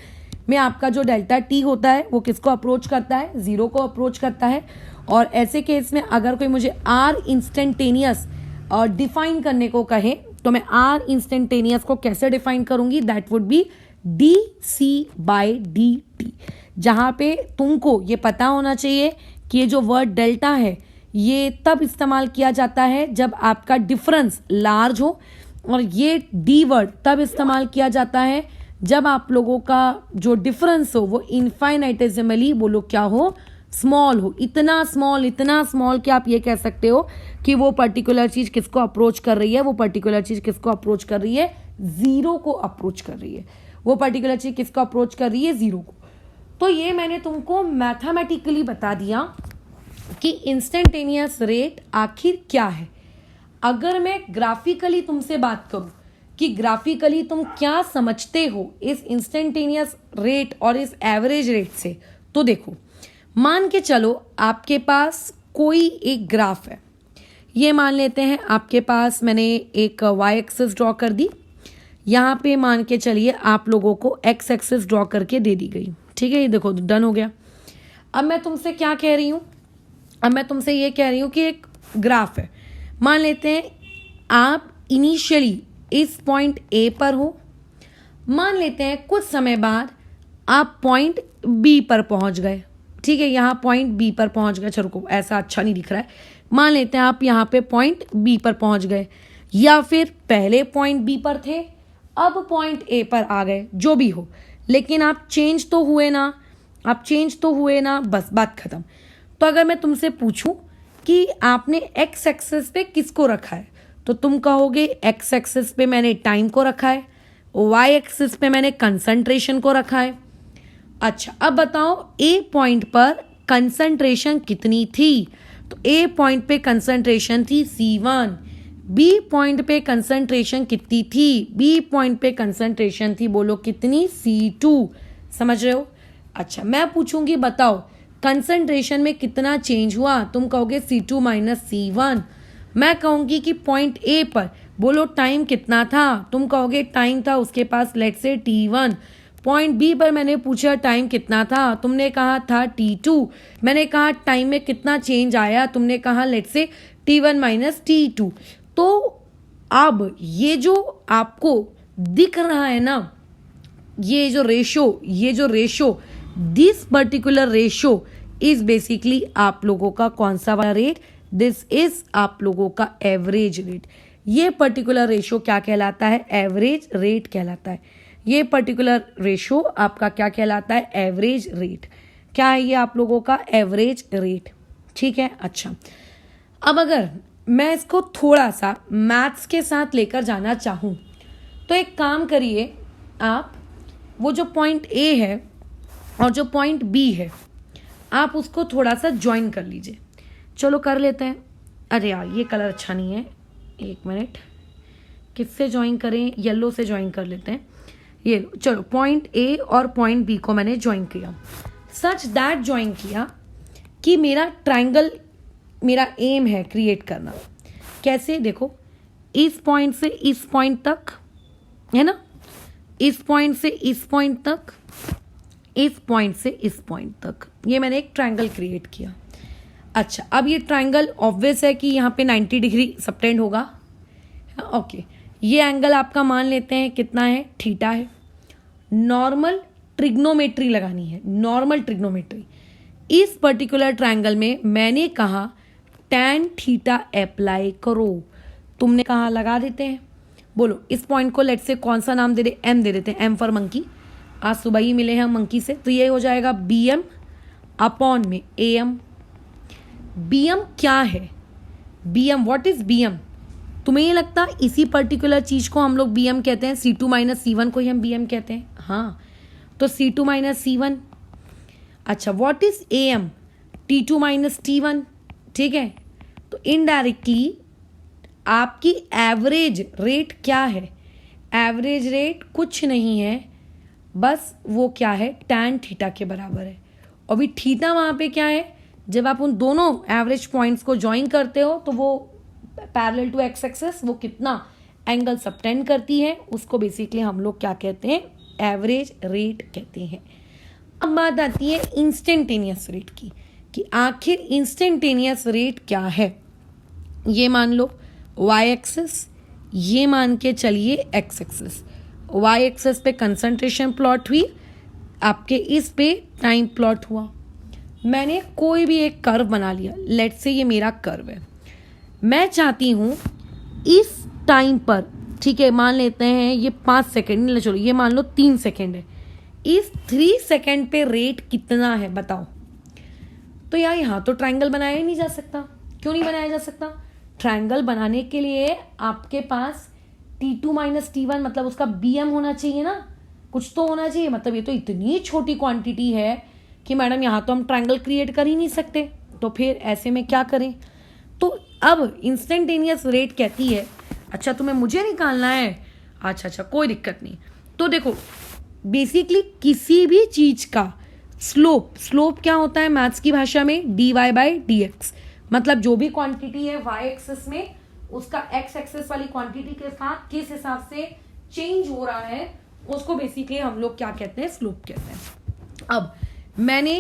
में आपका जो डेल्टा टी होता है वो किसको अप्रोच करता है, 0 को अप्रोच करता है। और ऐसे केस में अगर कोई मुझे आर इंस्टेंटेनियस डिफाइन करने को कहे तो मैं आर इंस्टेंटेनियस को कैसे डिफाइन करूंगी, that would be D C by D T, जहां पे तुमको ये पता होना चाहिए कि ये जो वर्ड डेल्टा है ये तब इस्तेमाल किया जाता है जब आपका डिफरेंस लार्ज हो, और ये डी वर्ड तब इस्तेमाल किया जाता है जब आप लोगों का जो डिफरेंस हो वो इनफाइनाइटेसिमली बोलो क्या हो, स्मॉल हो। इतना स्मॉल कि आप ये कह सकते हो कि वो पर्टिकुलर चीज किसको अप्रोच कर रही है, वो पर्टिकुलर चीज किसको अप्रोच कर रही है, 0 को अप्रोच कर रही है। वो पर्टिकुलर चीज किसको अप्रोच कर रही है, 0 को। तो ये मैंने तुमको मैथमेटिकली बता दिया कि इंस्टेंटेनियस रेट आखिर क्या है। अगर मैं ग्राफिकली तुमसे बात करूं कि ग्राफिकली तुम क्या समझते हो इस इंस्टेंटेनियस रेट और इस एवरेज रेट से, तो देखो, मान के चलो आपके पास कोई एक ग्राफ है। ये मान लेते हैं आपके पास मैंने एक वाई एक्सिस ड्रॉ कर दी, यहाँ पे मान के चलिए आप लोगों को एक्स एक्सिस ड्रॉ करके दे दी गई, ठीक है। ये देखो डन हो गया। अब मैं तुमसे क्या कह रही हूँ, अब मैं तुमसे ये कह रही हूँ कि एक ग्राफ है, मान लेते हैं आप इनिशियली इस पॉइंट ए पर हो, मान लेते हैं कुछ समय बाद आप पॉइंट बी पर पहुंच गए, ठीक है, यहाँ पॉइंट बी पर पहुंच गए, चलो को ऐसा अच्छा नहीं दिख रहा है, मान लेते हैं आप यहाँ पे पॉइंट बी पर पहुंच गए, या फिर पहले पॉइंट बी पर थे अब पॉइंट ए पर आ गए, जो भी हो, लेकिन आप चेंज तो हुए ना, आप चेंज तो हुए ना, बस बात खत्म। तो अगर मैं तुमसे पूछूं कि आपने एक्स एक्सिस पे किसको रखा है, तो तुम कहोगे एक्स एक्सिस पे मैंने टाइम को रखा है, वाई एक्सिस पे मैंने कंसंट्रेशन को रखा है। अच्छा, अब बताओ ए पॉइंट पर कंसंट्रेशन कितनी थी, तो ए पॉइंट पे कंसंट्रेशन थी C1, बी पॉइंट पे कंसंट्रेशन कितनी थी, बी पॉइंट पे कंसंट्रेशन थी, बोलो कितनी, C2, समझ रहे हो। अच्छा, मैं पूछूंगी बताओ कंसंट्रेशन में कितना चेंज हुआ, तुम कहोगे C2 माइनस C1। मैं कहूंगी कि पॉइंट ए पर बोलो टाइम कितना था, तुम कहोगे टाइम था उसके पास let's say T1। Point B पर मैंने पूछा टाइम कितना था, तुमने कहा था T2। मैंने कहा टाइम में कितना चेंज आया, तुमने कहा let's say T1 minus T2। तो अब ये जो आपको दिख रहा है ना, ये जो ratio this particular ratio is basically आप लोगों का कौन सा वाला रेट, दिस इज आप लोगों का एवरेज रेट। ये पर्टिकुलर रेशो क्या कहलाता है, एवरेज रेट कहलाता है। ये पर्टिकुलर रेशो आपका क्या कहलाता है, एवरेज रेट। क्या है ये आप लोगों का एवरेज रेट, ठीक है। अच्छा, अब अगर मैं इसको थोड़ा सा मैथ्स के साथ लेकर जाना चाहूँ तो एक काम करिए आप, वो जो पॉइंट ए है और जो पॉइंट बी है आप उसको थोड़ा सा ज्वाइन कर लीजिए। चलो कर लेते हैं। अरे यार ये कलर अच्छा नहीं है, एक मिनट, किससे ज्वाइन करें, येलो से ज्वाइन कर लेते हैं। ये चलो पॉइंट ए और पॉइंट बी को मैंने ज्वाइन किया, सच दैट ज्वाइन किया कि मेरा ट्रायंगल, मेरा एम है क्रिएट करना। कैसे, देखो इस पॉइंट से इस पॉइंट तक है ना, इस पॉइंट से इस पॉइंट तक, इस पॉइंट से इस पॉइंट तक, ये मैंने एक ट्रायंगल क्रिएट किया। अच्छा, अब ये ट्रायंगल ऑब्वियस है कि यहाँ पे 90 डिग्री सबटेंड होगा, ओके। ये एंगल आपका मान लेते हैं कितना है, थीटा है। नॉर्मल ट्रिग्नोमेट्री लगानी है, नॉर्मल ट्रिग्नोमेट्री। इस पर्टिकुलर ट्रायंगल में मैंने कहा tan थीटा अप्लाई करो, तुमने कहा लगा देते हैं। बोलो इस पॉइंट को लेट्स से कौन सा नाम दे दे, m दे देते हैं, m फॉर मंकी। आज सुबह ही मिले हैं हम मंकी से, तो ये हो जाएगा bm अपॉन में am। bm क्या है, bm व्हाट इज bm, तुम्हें ये लगता है इसी पर्टिकुलर चीज को हम लोग bm कहते हैं, C2 माइनस C1 को ही हम bm कहते हैं, हाँ। तो C2 माइनस C1। अच्छा, what is am, T2 minus T1, ठीक है। तो इनडायरेक्टली आपकी एवरेज रेट क्या है, एवरेज रेट कुछ नहीं है, बस वो क्या है, tan थीटा के बराबर है। और भी थीटा वहाँ पे क्या है, जब आप उन दोनों एवरेज पॉइंट्स को ज्वाइन करते हो तो वो पैरेलल टू एक्स एक्सिस वो कितना एंगल सबटेंड करती है, उसको बेसिकली हम लोग क्या कहते हैं, एवरेज रेट कहते हैं। अब बात आती है इंस्टेंटेनियस रेट की, कि आखिर इंस्टेंटेनियस रेट क्या है। ये मान लो वाई एक्सिस, ये मान के चलिए एक्स एक्सिस। वाई एक्सिस पे कंसंट्रेशन प्लॉट हुई, आपके इस पे टाइम प्लॉट हुआ। मैंने कोई भी एक कर्व बना लिया, लेट्स से ये मेरा कर्व है, मैं चाहती हूँ इस टाइम पर, ठीक है, मान लेते हैं ये 5 सेकेंड, चलो ये मान लो 3 सेकेंड है, इस 3 सेकेंड पे रेट कितना है बताओ। तो यार यहाँ तो ट्रायंगल बनाया ही नहीं जा सकता। क्यों नहीं बनाया जा सकता, ट्रायंगल बनाने के लिए आपके पास T2 माइनस T1 मतलब उसका bm होना चाहिए ना, कुछ तो होना चाहिए। मतलब ये तो इतनी छोटी क्वांटिटी है कि मैडम यहाँ तो हम ट्रायंगल क्रिएट कर ही नहीं सकते, तो फिर ऐसे में क्या करें। तो अब इंस्टेंटेनियस रेट कहती है, अच्छा तुम्हें मुझे निकालना है, अच्छा कोई दिक्कत नहीं। तो देखो बेसिकली किसी भी चीज का स्लोप क्या होता है मैथ्स की भाषा में, dy/dx। मतलब जो भी क्वांटिटी है y एक्सिस में, उसका x एक्सिस वाली क्वांटिटी के साथ किस हिसाब से चेंज हो रहा है, उसको बेसिकली हम लोग क्या कहते हैं, स्लोप कहते हैं। अब मैंने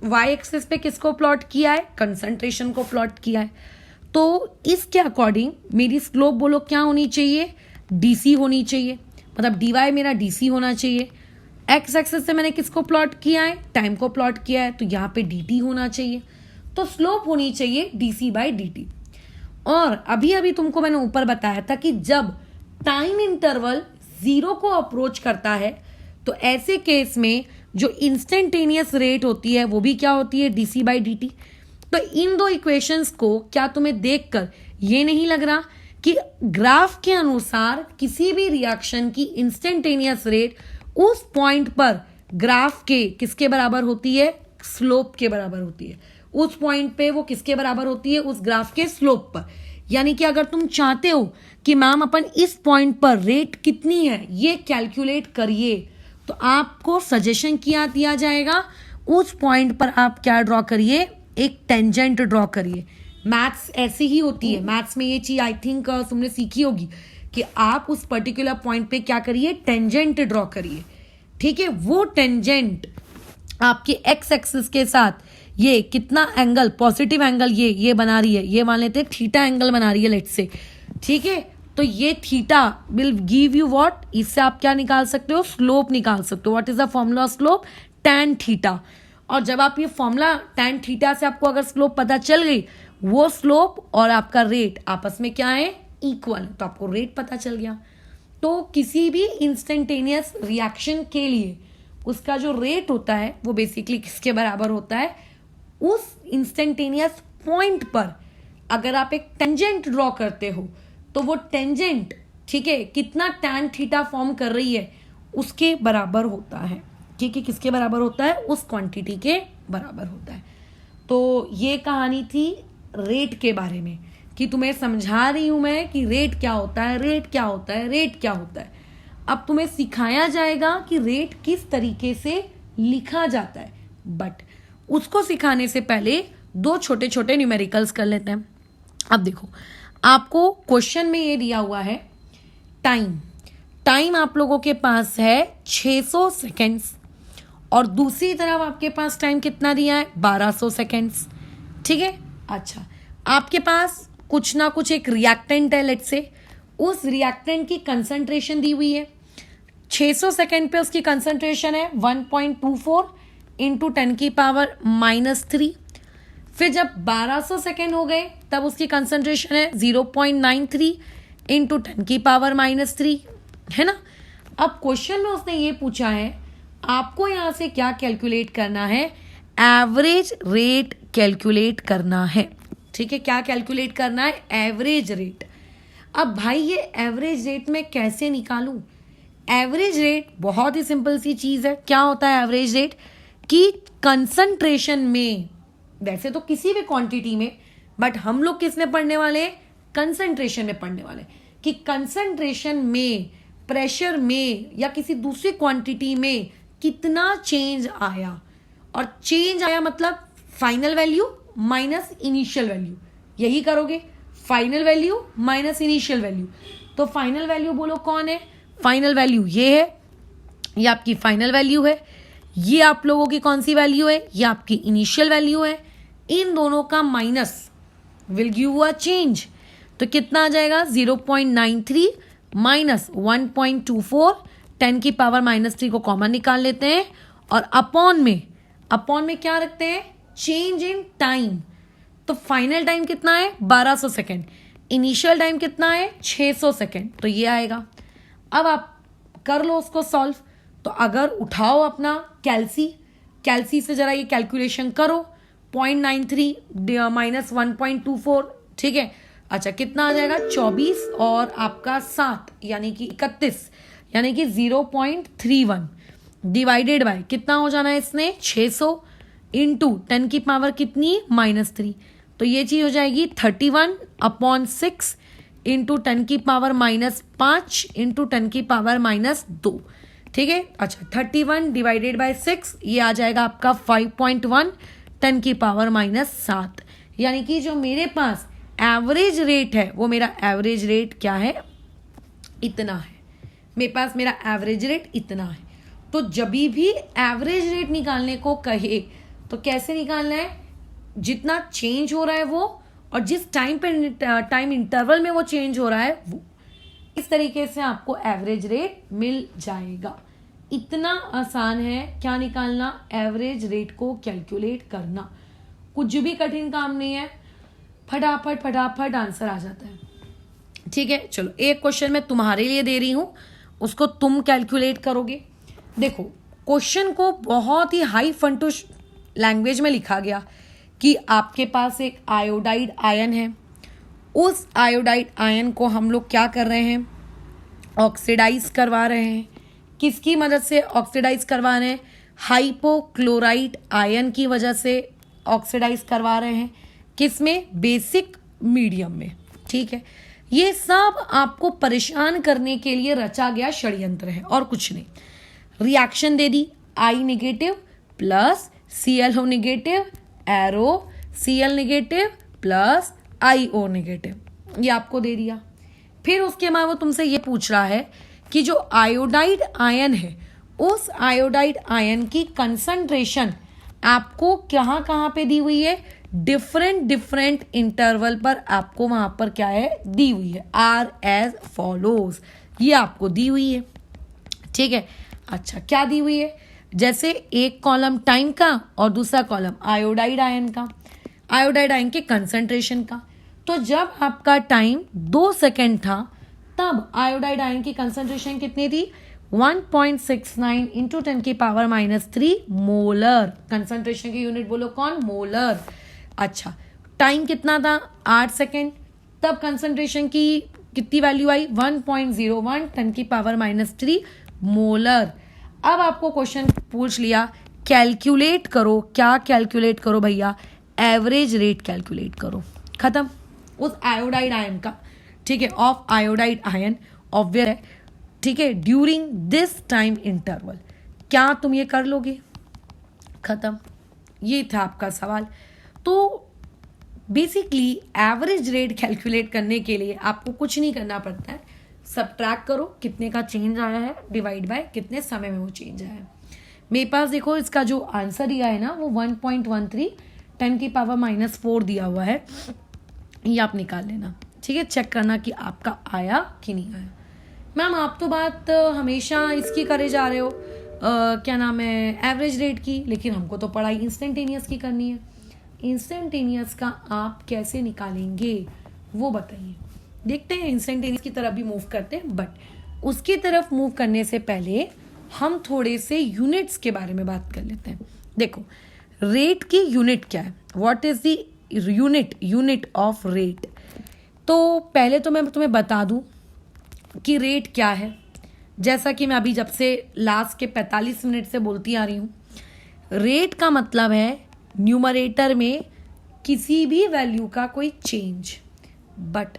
y एक्सिस पे किसको प्लॉट किया है, कंसंट्रेशन को प्लॉट किया है। तो इसके अकॉर्डिंग मेरी स्लोप बोलो क्या होनी चाहिए, dc होनी चाहिए। मतलब dy मेरा dc होना चाहिए। एक्स एक्सिस से मैंने किसको प्लॉट किया है, टाइम को प्लॉट किया है, तो यहाँ पे dt होना चाहिए। तो स्लोप होनी चाहिए dc/dt। और अभी अभी तुमको मैंने ऊपर बताया था कि जब टाइम इंटरवल 0 को अप्रोच करता है तो ऐसे केस में जो इंस्टेंटेनियस रेट होती है वो भी क्या होती है, dc/dt। तो इन दो इक्वेशंस को क्या तुम्हें देखकर ये नहीं लग रहा कि ग्राफ के अनुसार किसी भी रिएक्शन की इंस्टेंटेनियस रेट उस पॉइंट पर ग्राफ के किसके बराबर होती है, स्लोप के बराबर होती है। उस पॉइंट पे वो किसके बराबर होती है, उस ग्राफ के स्लोप पर। यानी कि अगर तुम चाहते हो कि मैम अपन इस पॉइंट पर रेट कितनी है ये कैलकुलेट करिए, तो आपको सजेशन क्या दिया जाएगा, उस पॉइंट पर आप क्या ड्रॉ करिए, एक टेंजेंट ड्रॉ करिए। मैथ्स ऐसी ही होती है, मैथ्स में ये चीज आई थिंक तुमने सीखी होगी कि आप उस पर्टिकुलर पॉइंट पे क्या करिए, टेंजेंट ड्रॉ करिए। ठीक है, वो टेंजेंट आपके एक्स एक्सिस के साथ ये कितना एंगल, पॉजिटिव एंगल ये बना रही है, ये मान लेते हैं थीटा एंगल बना रही है लेट्स से। ठीक है, तो ये theta will give you what, इससे आप क्या निकाल सकते हो, स्लोप निकाल सकते हो। What is the formula of slope, tan theta. और जब आप ये फॉर्मूला tan थीटा से आपको अगर स्लोप पता चल गई, वो स्लोप और आपका रेट आपस में क्या है, इक्वल, तो आपको रेट पता चल गया। तो किसी भी इंस्टेंटेनियस रिएक्शन के लिए उसका जो रेट होता है वो बेसिकली किसके बराबर होता है, उस इंस्टेंटेनियस पॉइंट पर अगर आप एक टेंजेंट ड्रॉ करते हो तो वो टेंजेंट, ठीक है, कितना tan थीटा फॉर्म कर रही है उसके बराबर होता है। ठीक है, किसके बराबर होता है, उस क्वांटिटी के बराबर होता है। तो ये कहानी थी रेट के बारे में कि तुम्हें समझा रही हूं मैं कि रेट क्या होता है, रेट क्या होता है, रेट क्या होता है। अब तुम्हें सिखाया जाएगा कि रेट किस तरीके से लिखा जाता है, बट उसको सिखाने से पहले दो छोटे छोटे न्यूमेरिकल्स कर लेते हैं। अब देखो, आपको क्वेश्चन में ये दिया हुआ है टाइम आप लोगों के पास है 600 सेकेंड्स और दूसरी तरफ आपके पास टाइम कितना दिया है, 1200 सेकेंड्स। ठीक है, अच्छा, आपके पास कुछ ना कुछ एक रिएक्टेंट है लेट्स से, उस रिएक्टेंट की कंसंट्रेशन दी हुई है 600 सेकेंड पे, उसकी कंसंट्रेशन है 1.24 इंटू 10⁻³ फिर जब 1200 सेकेंड हो गए तब उसकी कंसंट्रेशन है 0.93 इंटू 10⁻³ है ना। अब क्वेश्चन में उसने ये पूछा है आपको यहां से क्या कैलकुलेट करना है, एवरेज रेट कैलकुलेट करना है। ठीक है, क्या कैलकुलेट करना है, एवरेज रेट। अब भाई ये एवरेज रेट मैं कैसे निकालूं, एवरेज रेट बहुत ही सिंपल सी चीज है। क्या होता है एवरेज रेट, कि कंसंट्रेशन में, वैसे तो किसी भी क्वांटिटी में, बट हम लोग किस में पढ़ने वाले, कंसंट्रेशन में पढ़ने वाले, कि कंसंट्रेशन में, प्रेशर में या किसी दूसरी क्वांटिटी में कितना चेंज आया। और चेंज आया मतलब final value minus initial value, यही करोगे, final value minus initial value. तो फाइनल वैल्यू बोलो कौन है, फाइनल वैल्यू ये है, ये आपकी फाइनल वैल्यू है, ये आप लोगों की कौन सी वैल्यू है, ये आपकी इनिशियल वैल्यू है। इन दोनों का minus will give a change. तो कितना आ जाएगा, 0.93 माइनस 1.24, 10⁻³ को कॉमन निकाल लेते हैं और अपॉन में क्या रखते हैं, चेंज इन टाइम। तो फाइनल टाइम कितना है, 1200 सेकेंड, इनिशियल टाइम कितना है, 600 सेकेंड, तो ये आएगा। अब आप कर लो उसको सॉल्व। तो अगर उठाओ अपना कैलसी से जरा ये कैलकुलेशन करो, 0.93 माइनस 1.24, ठीक है। अच्छा, कितना आ जाएगा, 24 और आपका 7 यानी कि 31, यानी कि 0.31 डिवाइडेड बाय कितना हो जाना है इसने, 600 इंटू 10⁻³ कितनी, -3। तो ये चीज हो जाएगी 31/6 इंटू 10⁻⁻5 इंटू 10⁻⁻2। ठीक है, अच्छा, 31 डिवाइडेड बाय 6 ये आ जाएगा आपका 5.1 10⁻⁻7। यानी कि जो मेरे पास एवरेज रेट है वो मेरा एवरेज रेट क्या है, इतना है। मेरे पास मेरा एवरेज रेट इतना है। तो जब भी एवरेज रेट निकालने को कहे तो कैसे निकालना है, जितना चेंज हो रहा है वो, और जिस टाइम इंटरवल में वो चेंज हो रहा है वो। इस तरीके से आपको एवरेज रेट मिल जाएगा। इतना आसान है क्या निकालना, एवरेज रेट को कैलकुलेट करना। कुछ भी कठिन काम नहीं है, फटाफट फटाफट आंसर आ जाता है। ठीक है, चलो एक क्वेश्चन मैं तुम्हारे लिए दे रही हूं, उसको तुम कैलकुलेट करोगे। देखो क्वेश्चन को बहुत ही हाई फंटूश लैंग्वेज में लिखा गया कि आपके पास एक आयोडाइड आयन है, उस आयोडाइड आयन को हम लोग क्या कर रहे हैं, ऑक्सीडाइज करवा रहे हैं। किसकी मदद से ऑक्सीडाइज करवा रहे हैं, हाइपोक्लोराइड आयन की वजह से ऑक्सीडाइज करवा रहे हैं। किसमें, बेसिक मीडियम में। ठीक है, ये सब आपको परेशान करने के लिए रचा गया षड्यंत्र है और कुछ नहीं। रिएक्शन दे दी, I negative plus ClO negative arrow Cl negative plus IO negative, ये आपको दे दिया। फिर उसके बाद वो तुमसे ये पूछ रहा है कि जो आयोडाइड आयन है, उस आयोडाइड आयन की कंसंट्रेशन आपको कहाँ कहाँ पे दी हुई है, डिफरेंट इंटरवल पर आपको वहां पर क्या है, दी हुई है। आर एज फॉलोज, ये आपको दी हुई है। ठीक है, अच्छा क्या दी हुई है, जैसे एक कॉलम टाइम का और दूसरा कॉलम आयोडाइड आयन का, आयोडाइड आयन के कंसंट्रेशन का। तो जब आपका टाइम 2 सेकेंड था तब आयोडाइड आयन की कंसंट्रेशन कितनी थी, 1.69 इंटू 10⁻³ मोलर। कंसंट्रेशन की यूनिट बोलो कौन, मोलर। अच्छा टाइम कितना था, 8 सेकेंड, तब कंसंट्रेशन की कितनी वैल्यू आई, 1.01 10⁻³ मोलर। अब आपको क्वेश्चन पूछ लिया कैलकुलेट करो, क्या कैलकुलेट करो भैया, एवरेज रेट कैलकुलेट करो, खत्म। उस आयोडाइड आयन का, ठीक है, ऑफ आयोडाइड आयन ऑब्वियस है, ठीक है, ड्यूरिंग दिस टाइम इंटरवल, क्या तुम ये कर लोगे, खत्म। ये था आपका सवाल। तो बेसिकली एवरेज रेट कैलकुलेट करने के लिए आपको कुछ नहीं करना पड़ता है, सबट्रैक्ट करो कितने का चेंज आया है, डिवाइड बाय कितने समय में वो चेंज आया है। मेरे पास देखो इसका जो आंसर दिया है ना, वो 1.13 10⁻⁻4 दिया हुआ है, ये आप निकाल लेना। ठीक है, चेक करना कि आपका आया कि नहीं आया। मैम आप तो बात हमेशा इसकी करे जा रहे हो, क्या नाम है, एवरेज रेट की, लेकिन हमको तो पढ़ाई इंस्टेंटेनियस की करनी है। इंस्टेंटेनियस का आप कैसे निकालेंगे वो बताइए। देखते हैं, इंस्टेंटेनियस की तरफ भी मूव करते हैं, बट उसकी तरफ मूव करने से पहले हम थोड़े से यूनिट्स के बारे में बात कर लेते हैं। देखो रेट की यूनिट क्या है, what is the unit of rate. तो पहले तो मैं तुम्हें बता दूं कि रेट क्या है। जैसा कि मैं अभी जब से लास्ट के 45 मिनट से बोलती आ रही हूँ, रेट का मतलब है न्यूमरेटर में किसी भी वैल्यू का कोई चेंज। बट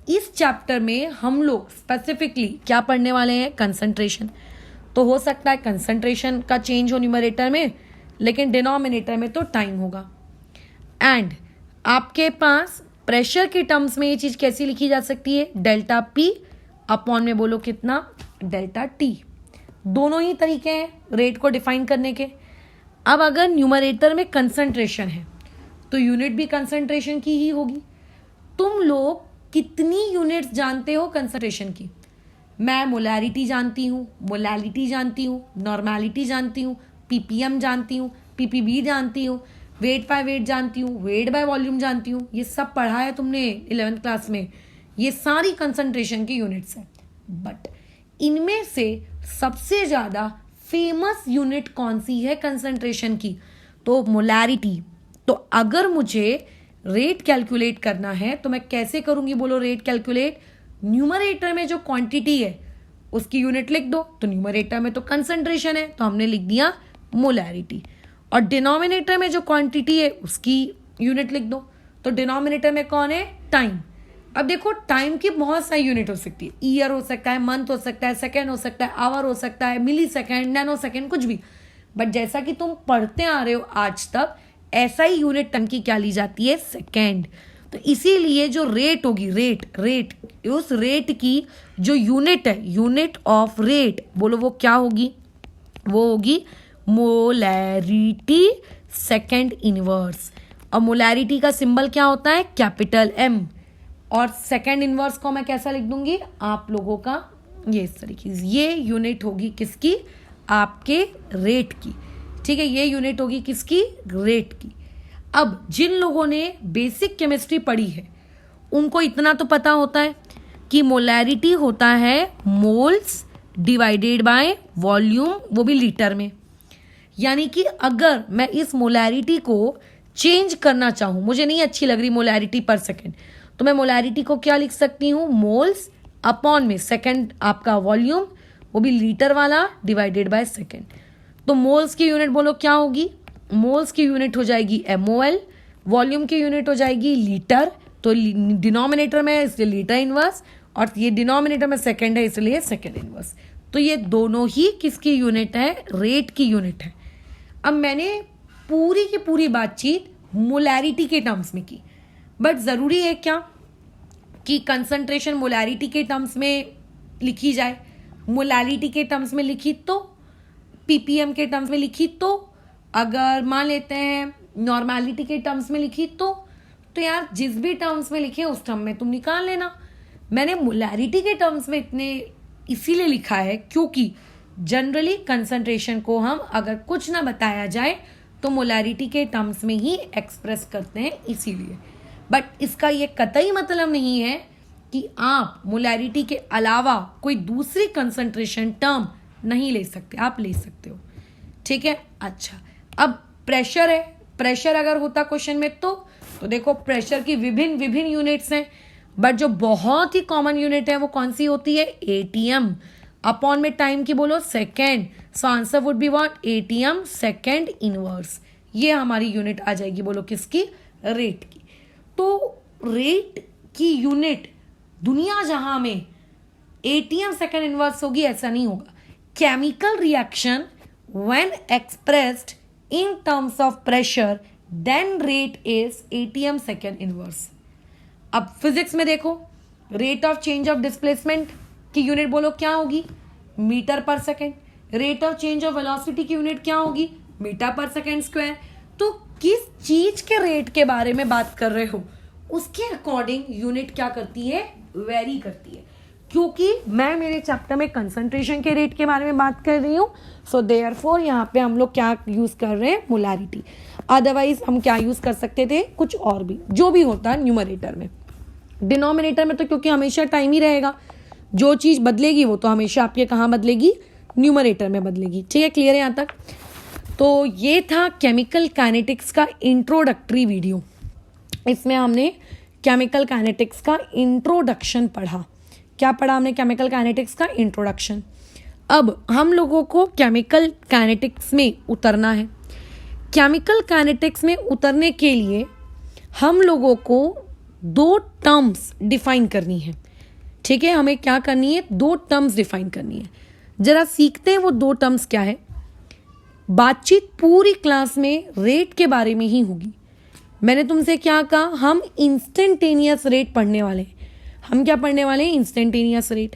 इस चैप्टर में हम लोग स्पेसिफिकली क्या पढ़ने वाले हैं, कंसंट्रेशन। तो हो सकता है कंसंट्रेशन का चेंज हो न्यूमरेटर में, लेकिन डिनोमिनेटर में तो टाइम होगा। एंड आपके पास प्रेशर के टर्म्स में ये चीज कैसी लिखी जा सकती है, डेल्टा P अपॉन में बोलो कितना, डेल्टा T। दोनों ही तरीके हैं रेट को डिफाइन करने के। अब अगर न्यूमरेटर में कंसंट्रेशन है तो यूनिट भी कंसंट्रेशन की ही होगी। तुम लोग कितनी यूनिट्स जानते हो कंसंट्रेशन की, मैं मोलैरिटी जानती हूँ, मोलैलिटी जानती हूँ, नॉर्मैलिटी जानती हूँ, ppm जानती हूँ, ppb जानती हूँ, वेट बाय वेट जानती हूँ, वेट बाय वॉल्यूम जानती हूँ। ये सब पढ़ा है तुमने 11th क्लास में, ये सारी कंसंट्रेशन की यूनिट्स है। बट इनमें से सबसे ज्यादा फेमस यूनिट कौन सी है कंसंट्रेशन की, तो मोलैरिटी। तो अगर मुझे रेट कैलकुलेट करना है तो मैं कैसे करूंगी बोलो, रेट कैलकुलेट, न्यूमरेटर में जो क्वांटिटी है उसकी यूनिट लिख दो। तो न्यूमरेटर में तो कंसंट्रेशन है तो हमने लिख दिया मोलैरिटी, और डिनोमिनेटर में जो क्वांटिटी है उसकी यूनिट लिख दो। तो डिनोमिनेटर में कौन है, टाइम। अब देखो टाइम की बहुत सारी यूनिट हो सकती है, ईयर हो सकता है, मंथ हो सकता है, सेकेंड हो सकता है, आवर हो सकता है, मिली सेकेंड, नैनो सेकेंड, कुछ भी। बट जैसा कि तुम पढ़ते आ रहे हो आज तक, ऐसा ही यूनिट टाइम की क्या ली जाती है, सेकेंड। तो इसीलिए जो रेट होगी, रेट उस रेट की जो यूनिट है, यूनिट ऑफ रेट बोलो वो क्या होगी, वो होगी मोलैरिटी सेकेंड इनवर्स। और मोलैरिटी का सिंबल क्या होता है, कैपिटल M। और सेकेंड इनवर्स को मैं कैसा लिख दूंगी आप लोगों का ये इस तरीके से, ये यूनिट होगी किसकी, आपके रेट की। ठीक है, ये यूनिट होगी किसकी, रेट की। अब जिन लोगों ने बेसिक केमिस्ट्री पढ़ी है उनको इतना तो पता होता है कि मोलैरिटी होता है मोल्स डिवाइडेड बाय वॉल्यूम, वो भी लीटर में। यानी कि अगर मैं इस मोलैरिटी को चेंज करना चाहूं, मुझे नहीं अच्छी लग रही मोलैरिटी पर सेकेंड, तो मैं मोलैरिटी को क्या लिख सकती हूं, मोल्स अपॉन में सेकेंड आपका वॉल्यूम, वो भी लीटर वाला, डिवाइडेड बाय सेकेंड। तो मोल्स की यूनिट बोलो क्या होगी, मोल्स की यूनिट हो जाएगी MOL, वॉल्यूम की यूनिट हो जाएगी लीटर, तो डिनोमिनेटर में है इसलिए लीटर इनवर्स, और ये डिनोमिनेटर में सेकेंड है इसलिए सेकेंड इनवर्स। तो ये दोनों ही किसकी यूनिट है, रेट की यूनिट है। अब मैंने पूरी की पूरी बातचीत मोलैरिटी के टर्म्स में की, बट ज़रूरी है क्या कि कंसंट्रेशन मोलैरिटी के टर्म्स में लिखी जाए, मोलैरिटी के टर्म्स में लिखी तो, PPM के टर्म्स में लिखी तो, अगर मान लेते हैं नॉर्मैलिटी के टर्म्स में लिखी तो यार जिस भी टर्म्स में लिखे उस टर्म में तुम निकाल लेना। मैंने मोलैरिटी के टर्म्स में इतने इसीलिए लिखा है क्योंकि जनरली कंसंट्रेशन को हम अगर कुछ ना बताया जाए तो मोलैरिटी के टर्म्स में ही एक्सप्रेस करते हैं इसीलिए। बट इसका ये कतई मतलब नहीं है कि आप मोलैरिटी के अलावा कोई दूसरी कंसंट्रेशन टर्म नहीं ले सकते, आप ले सकते हो। ठीक है, अच्छा अब प्रेशर है, प्रेशर अगर होता क्वेश्चन में तो देखो प्रेशर की विभिन्न यूनिट्स हैं, बट जो बहुत ही कॉमन यूनिट है वो कौन सी होती है, ATM, अपॉन में टाइम की बोलो second, so answer would be what, ATM second inverse. ये हमारी यूनिट आ जाएगी बोलो किसकी, रेट की। तो रेट की यूनिट दुनिया जहां में ATM सेकेंड इनवर्स होगी ऐसा नहीं होगा। Chemical reaction when expressed in terms of pressure then rate is ATM second inverse. अब फिजिक्स में देखो rate of change of displacement की यूनिट बोलो क्या होगी, मीटर पर second. Rate of change of velocity की यूनिट क्या होगी, मीटर पर सेकेंड स्क्वायर। तो किस चीज के रेट के बारे में बात कर रहे हो उसके अकॉर्डिंग यूनिट क्या करती है, वेरी करती है। क्योंकि मैं मेरे चैप्टर में कंसंट्रेशन के रेट के बारे में बात कर रही हूँ, सो देयरफॉर यहाँ पे हम लोग क्या यूज कर रहे हैं, मोलैरिटी। अदरवाइज हम क्या यूज कर सकते थे, कुछ और भी जो भी होता है न्यूमरेटर में। डिनोमिनेटर में तो क्योंकि हमेशा टाइम ही रहेगा, जो चीज बदलेगी वो तो हमेशा आपके कहाँ बदलेगी, न्यूमरेटर में बदलेगी। ठीक है, क्लियर है यहाँ तक। तो ये था केमिकल काइनेटिक्स का इंट्रोडक्टरी वीडियो। इसमें हमने केमिकल काइनेटिक्स का इंट्रोडक्शन पढ़ा। क्या पढ़ा हमने, केमिकल काइनेटिक्स का इंट्रोडक्शन। अब हम लोगों को केमिकल काइनेटिक्स में उतरना है। केमिकल काइनेटिक्स में उतरने के लिए हम लोगों को दो टर्म्स डिफाइन करनी है। ठीक है, हमें क्या करनी है, दो टर्म्स डिफाइन करनी है। जरा सीखते हैं वो दो टर्म्स क्या है। बातचीत पूरी क्लास में रेट के बारे में ही होगी। मैंने तुमसे क्या कहा, हम इंस्टेंटेनियस रेट पढ़ने वाले हैं। हम क्या पढ़ने वाले हैं, इंस्टेंटेनियस रेट।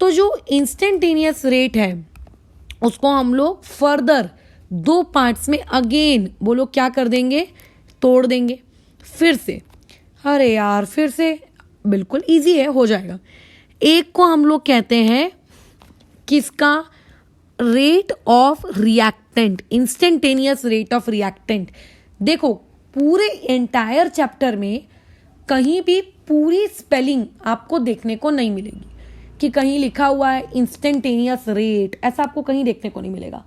तो जो इंस्टेंटेनियस रेट है उसको हम लोग फर्दर दो पार्ट्स में अगेन बोलो क्या कर देंगे, तोड़ देंगे फिर से। अरे यार फिर से, बिल्कुल इजी है, हो जाएगा। एक को हम लोग कहते हैं किसका, rate of reactant, instantaneous rate of reactant. देखो पूरे एंटायर चैप्टर में कहीं भी पूरी स्पेलिंग आपको देखने को नहीं मिलेगी कि कहीं लिखा हुआ है इंस्टेंटेनियस रेट, ऐसा आपको कहीं देखने को नहीं मिलेगा।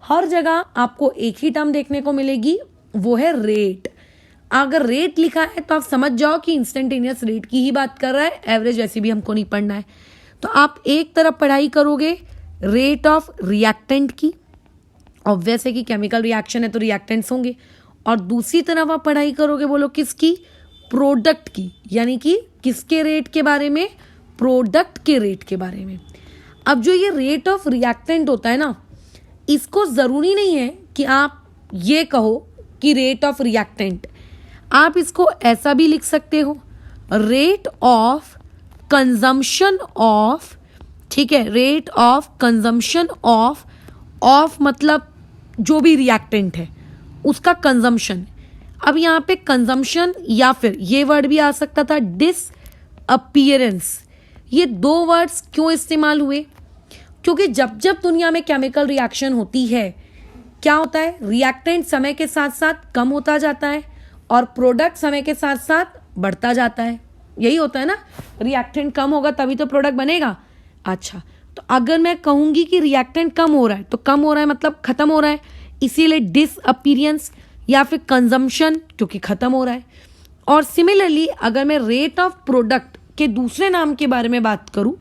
हर जगह आपको एक ही टर्म देखने को मिलेगी, वो है रेट। अगर रेट लिखा है तो आप समझ जाओ कि इंस्टेंटेनियस रेट की ही बात कर रहा है, एवरेज वैसे भी हमको नहीं पढ़ना है। तो आप एक तरफ पढ़ाई करोगे रेट ऑफ रिएक्टेंट की, ऑब्वियस है कि केमिकल रिएक्शन है तो रिएक्टेंट्स होंगे, और दूसरी तरफ आप पढ़ाई करोगे बोलो किसकी, प्रोडक्ट की, यानी कि किसके रेट के बारे में, प्रोडक्ट के रेट के बारे में। अब जो ये रेट ऑफ रिएक्टेंट होता है ना, इसको ज़रूरी नहीं है कि आप ये कहो कि रेट ऑफ रिएक्टेंट, आप इसको ऐसा भी लिख सकते हो, रेट ऑफ कंजम्पशन ऑफ, ठीक है, रेट ऑफ कंजम्पशन ऑफ मतलब जो भी रिएक्टेंट है उसका कंजम्पशन। अब यहाँ पे कंजम्पशन या फिर ये वर्ड भी आ सकता था अपीयरेंस, ये दो वर्ड्स क्यों इस्तेमाल हुए? क्योंकि जब जब दुनिया में केमिकल रिएक्शन होती है, क्या होता है, रिएक्टेंट समय के साथ साथ कम होता जाता है और प्रोडक्ट समय के साथ साथ बढ़ता जाता है। यही होता है ना, रिएक्टेंट कम होगा तभी तो प्रोडक्ट बनेगा। अच्छा, तो अगर मैं कहूंगी कि रिएक्टेंट कम हो रहा है तो कम हो रहा है मतलब खत्म हो रहा है, इसीलिए डिसअपीयरेंस, या फिर कंजम्पशन क्योंकि खत्म हो रहा है। और सिमिलरली अगर मैं रेट ऑफ प्रोडक्ट के दूसरे नाम के बारे में बात करूं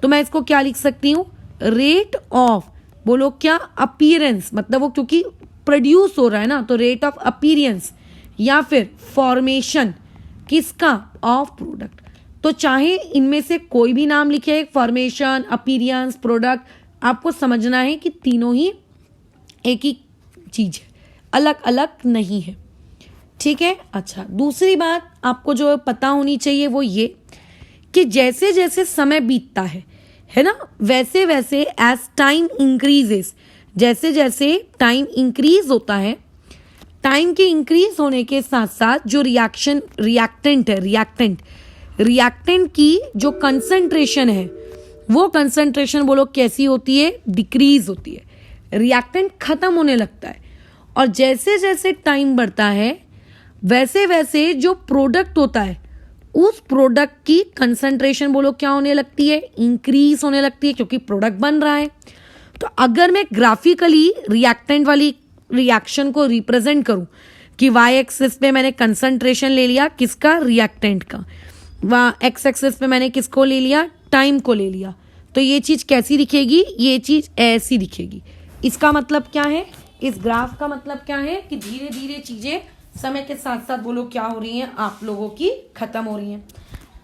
तो मैं इसको क्या लिख सकती हूं, रेट ऑफ, बोलो क्या, अपीयरेंस, मतलब वो क्योंकि प्रोड्यूस हो रहा है ना, तो रेट ऑफ अपीयरेंस, या फिर फॉर्मेशन किसका, ऑफ प्रोडक्ट। तो चाहे इनमें से कोई भी नाम लिखे, फॉर्मेशन, अपीयरेंस, प्रोडक्ट, आपको समझना है कि तीनों ही एक ही चीज है, अलग अलग नहीं है। ठीक है। अच्छा, दूसरी बात आपको जो पता होनी चाहिए वो ये कि जैसे जैसे समय बीतता है ना, वैसे वैसे एज टाइम इंक्रीजेस, जैसे जैसे टाइम इंक्रीज होता है, टाइम के इंक्रीज होने के साथ साथ जो रिएक्टेंट है, रिएक्टेंट की जो कंसंट्रेशन है, वो कंसंट्रेशन बोलो कैसी होती है, डिक्रीज होती है, रिएक्टेंट खत्म होने लगता है। और जैसे जैसे टाइम बढ़ता है वैसे वैसे जो प्रोडक्ट होता है उस प्रोडक्ट की कंसंट्रेशन बोलो क्या होने लगती है, इंक्रीज होने लगती है, क्योंकि प्रोडक्ट बन रहा है। तो अगर मैं ग्राफिकली रिएक्टेंट वाली रिएक्शन को रिप्रेजेंट करूं कि वाई एक्सिस पे मैंने कंसंट्रेशन ले लिया किसका, रिएक्टेंट का, एक्स एक्सिस पे मैंने किसको ले लिया, टाइम को ले लिया, तो ये चीज कैसी दिखेगी, ये चीज ऐसी दिखेगी। इसका मतलब क्या है, इस ग्राफ का मतलब क्या है कि धीरे धीरे चीजें समय के साथ साथ बोलो क्या हो रही हैं, आप लोगों की खत्म हो रही हैं।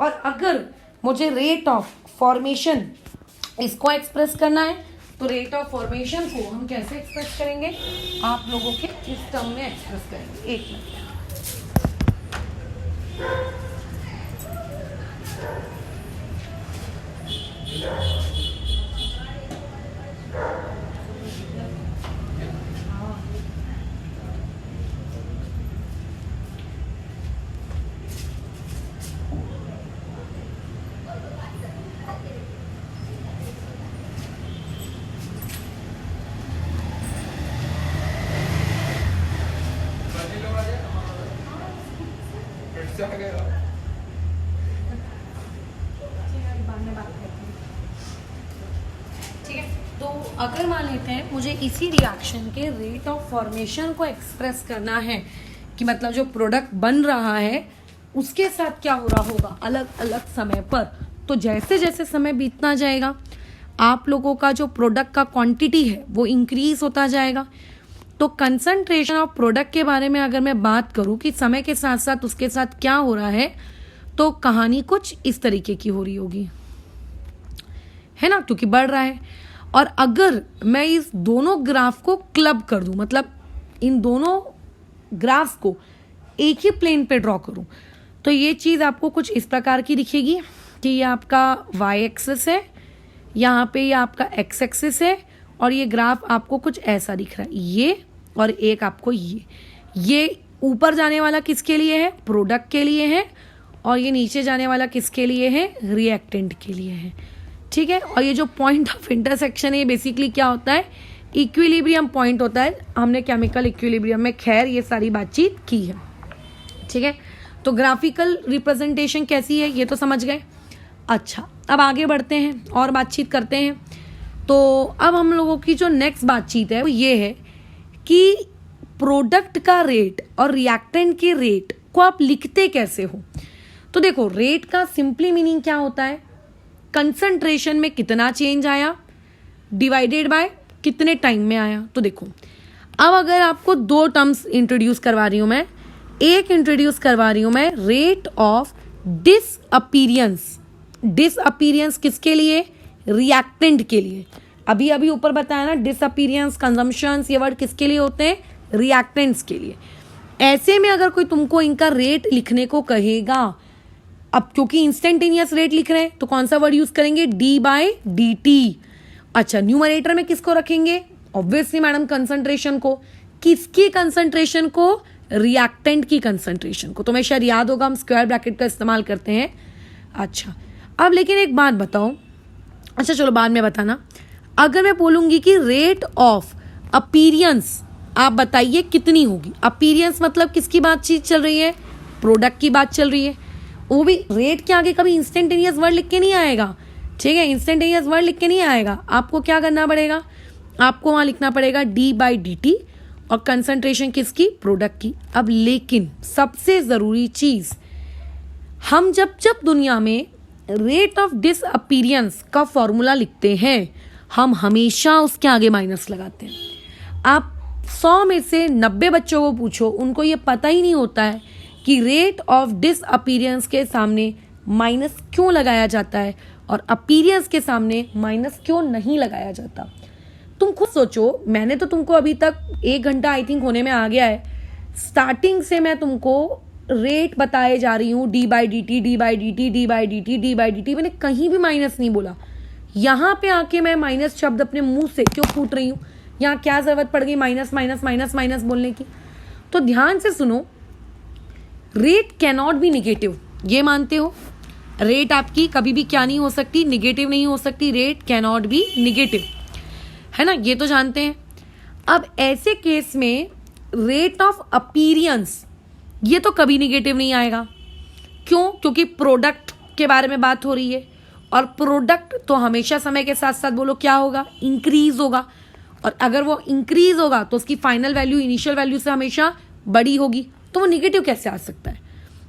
और अगर मुझे रेट ऑफ फॉर्मेशन इसको एक्सप्रेस करना है तो रेट ऑफ फॉर्मेशन को हम कैसे एक्सप्रेस करेंगे, आप लोगों के इस टर्म में एक्सप्रेस करेंगे। एक मिनट, ठीक है। तो अगर मान लेते हैं मुझे इसी रिएक्शन के रेट ऑफ फॉर्मेशन को एक्सप्रेस करना है कि मतलब जो प्रोडक्ट बन रहा है उसके साथ क्या हो रहा होगा अलग अलग समय पर, तो जैसे जैसे समय बीतना जाएगा आप लोगों का जो प्रोडक्ट का क्वांटिटी है वो इंक्रीज होता जाएगा। तो कंसंट्रेशन ऑफ प्रोडक्ट के बारे में अगर मैं बात करूं कि समय के साथ साथ उसके साथ क्या हो रहा है, तो कहानी कुछ इस तरीके की हो रही होगी, है ना, क्योंकि बढ़ रहा है। और अगर मैं इस दोनों ग्राफ को क्लब कर दूं, मतलब इन दोनों ग्राफ को एक ही प्लेन पे ड्रॉ करूं, तो ये चीज आपको कुछ इस प्रकार की दिखेगी कि ये आपका वाई एक्सिस है, यहाँ पे ये आपका एक्स एक्सिस है, और ये ग्राफ आपको कुछ ऐसा दिख रहा है, ये और एक आपको ये ऊपर जाने वाला किसके लिए है, प्रोडक्ट के लिए है, और ये नीचे जाने वाला किसके लिए है, रिएक्टेंट के लिए है। ठीक है। और ये जो पॉइंट ऑफ इंटरसेक्शन है बेसिकली क्या होता है, इक्विलिब्रियम पॉइंट होता है। हमने केमिकल इक्विलिब्रियम में खैर ये सारी बातचीत की है। ठीक है। तो ग्राफिकल रिप्रेजेंटेशन कैसी है ये तो समझ गए। अच्छा, अब आगे बढ़ते हैं और बातचीत करते हैं। तो अब हम लोगों की जो नेक्स्ट बातचीत है वो ये है कि प्रोडक्ट का रेट और रिएक्टेंट के रेट को आप लिखते कैसे हो। तो देखो, रेट का सिंपली मीनिंग क्या होता है, कंसंट्रेशन में कितना चेंज आया डिवाइडेड बाय कितने टाइम में आया। तो देखो, अब अगर आपको दो टर्म्स इंट्रोड्यूस करवा रही हूं मैं, एक इंट्रोड्यूस करवा रही हूं मैं रेट ऑफ डिसअपीयरेंस। डिसअपीयरेंस किसके लिए, रिएक्टेंट के लिए। अभी अभी ऊपर बताया ना, डिसअपीयरेंस, कंजम्पशन, ये वर्ड किसके लिए होते हैं, रिएक्टेंट्स के लिए। ऐसे में अगर कोई तुमको इनका रेट लिखने को कहेगा, अब क्योंकि इंस्टेंटेनियस रेट लिख रहे हैं तो कौन सा वर्ड यूज करेंगे, डी बाय डी टी। अच्छा, न्यूमरेटर में किसको रखेंगे, ऑब्वियसली मैडम कंसंट्रेशन को। किसकी कंसंट्रेशन को, रिएक्टेंट की कंसंट्रेशन को। तो मैं शायद याद होगा हम स्क्वायर ब्रैकेट का इस्तेमाल करते हैं अच्छा, अब लेकिन एक बात बताओ, अच्छा चलो बाद में बताना, अगर मैं बोलूँगी कि रेट ऑफ अपीयरेंस आप बताइए कितनी होगी। अपीयरेंस मतलब किसकी बातचीत चल रही है, प्रोडक्ट की बात चल रही है, वो भी रेट के आगे कभी इंस्टेंटेनियस वर्ड लिख के नहीं आएगा, ठीक है, इंस्टेंटेनियस वर्ड लिख के नहीं आएगा। आपको क्या करना पड़ेगा, आपको वहाँ लिखना पड़ेगा d/dt और कंसंट्रेशन किसकी, प्रोडक्ट की। अब लेकिन सबसे ज़रूरी चीज़, हम जब जब दुनिया में रेट ऑफ डिसअपीयरेंस का फॉर्मूला लिखते हैं हम हमेशा उसके आगे माइनस लगाते हैं। आप 100 में से 90 बच्चों को पूछो, उनको ये पता ही नहीं होता है कि रेट ऑफ डिसअपीयरेंस के सामने माइनस क्यों लगाया जाता है और अपीयरेंस के सामने माइनस क्यों नहीं लगाया जाता। तुम खुद सोचो, मैंने तो तुमको अभी तक 1 घंटा आई थिंक होने में आ गया है, स्टार्टिंग से मैं तुमको रेट बताए जा रही हूँ, d/dt d/dt d/dt d/dt, मैंने कहीं भी माइनस नहीं बोला। यहाँ पे आके मैं माइनस शब्द अपने मुंह से क्यों फूट रही हूँ, यहाँ क्या जरूरत पड़ गई माइनस माइनस माइनस माइनस बोलने की। तो ध्यान से सुनो, रेट कैनॉट बी निगेटिव, ये मानते हो, रेट आपकी कभी भी क्या नहीं हो सकती, निगेटिव नहीं हो सकती, रेट कैनॉट बी निगेटिव, है ना, ये तो जानते हैं। अब ऐसे केस में रेट ऑफ अपीयरेंस ये तो कभी निगेटिव नहीं आएगा, क्यों, क्योंकि प्रोडक्ट के बारे में बात हो रही है और प्रोडक्ट तो हमेशा समय के साथ साथ बोलो क्या होगा, इंक्रीज होगा, और अगर वो इंक्रीज होगा तो उसकी फाइनल वैल्यू इनिशियल वैल्यू से हमेशा बड़ी होगी, तो वो निगेटिव कैसे आ सकता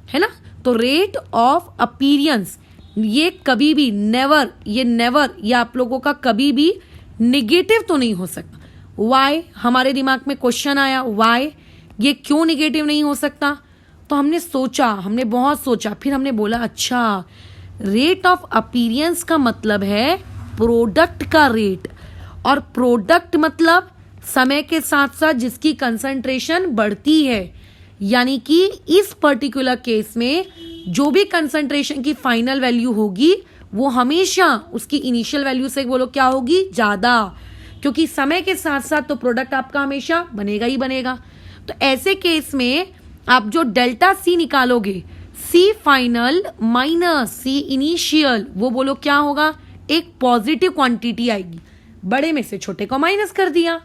है ना। तो रेट ऑफ अपीयरेंस ये कभी भी नेवर, ये आप लोगों का कभी भी निगेटिव तो नहीं हो सकता। वाई, हमारे दिमाग में क्वेश्चन आया, वाई, ये क्यों निगेटिव नहीं हो सकता। तो हमने सोचा, हमने बहुत सोचा, फिर हमने बोला अच्छा, रेट ऑफ अपीयरेंस का मतलब है प्रोडक्ट का रेट, और प्रोडक्ट मतलब समय के साथ साथ जिसकी कंसंट्रेशन बढ़ती है, यानी कि इस पर्टिकुलर केस में जो भी कंसंट्रेशन की फाइनल वैल्यू होगी वो हमेशा उसकी इनिशियल वैल्यू से बोलो क्या होगी, ज्यादा, क्योंकि समय के साथ साथ तो प्रोडक्ट आपका हमेशा बनेगा ही बनेगा। तो ऐसे केस में आप जो डेल्टा सी निकालोगे, सी फाइनल माइनस सी इनिशियल, वो बोलो क्या होगा, एक पॉजिटिव क्वांटिटी आएगी, बड़े में से छोटे को माइनस कर दिया।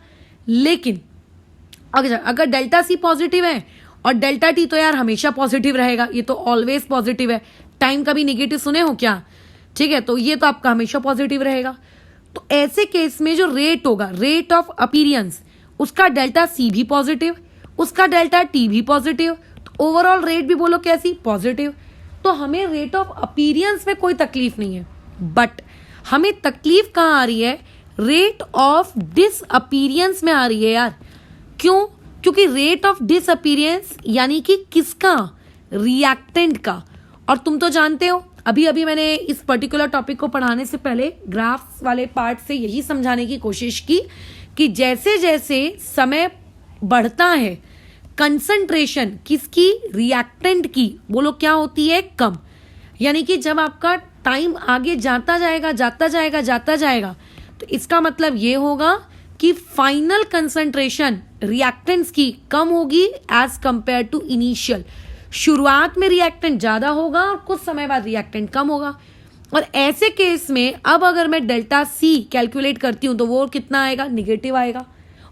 लेकिन अगर डेल्टा सी पॉजिटिव है और डेल्टा टी तो यार हमेशा पॉजिटिव रहेगा, ये तो ऑलवेज पॉजिटिव है, टाइम का भी निगेटिव सुने हो क्या, ठीक है, तो ये तो आपका हमेशा पॉजिटिव रहेगा। तो ऐसे केस में जो रेट होगा, रेट ऑफ अपीयरेंस, उसका डेल्टा सी भी पॉजिटिव, उसका डेल्टा टी भी पॉजिटिव, तो ओवरऑल रेट भी बोलो कैसी, पॉजिटिव। तो हमें रेट ऑफ अपीयरेंस में कोई तकलीफ नहीं है, बट हमें तकलीफ कहाँ आ रही है, रेट ऑफ डिसअपीयरेंस में आ रही है यार। क्यों, क्योंकि रेट ऑफ डिसअपीयरेंस यानी कि किसका, रिएक्टेंट का। और तुम तो जानते हो, अभी अभी मैंने इस पर्टिकुलर टॉपिक को पढ़ाने से पहले ग्राफ्स वाले पार्ट से यही समझाने की कोशिश की कि जैसे जैसे समय बढ़ता है, कंसंट्रेशन किसकी, रिएक्टेंट की, बोलो क्या होती है, कम। यानी कि जब आपका टाइम आगे जाता जाएगा, तो इसका मतलब ये होगा कि फाइनल कंसंट्रेशन रिएक्टेंट्स की कम होगी एज कंपेयर टू इनिशियल। शुरुआत में रिएक्टेंट ज्यादा होगा और कुछ समय बाद रिएक्टेंट कम होगा। और ऐसे केस में अब अगर मैं डेल्टा सी कैलकुलेट करती हूं तो वो कितना आएगा, निगेटिव आएगा।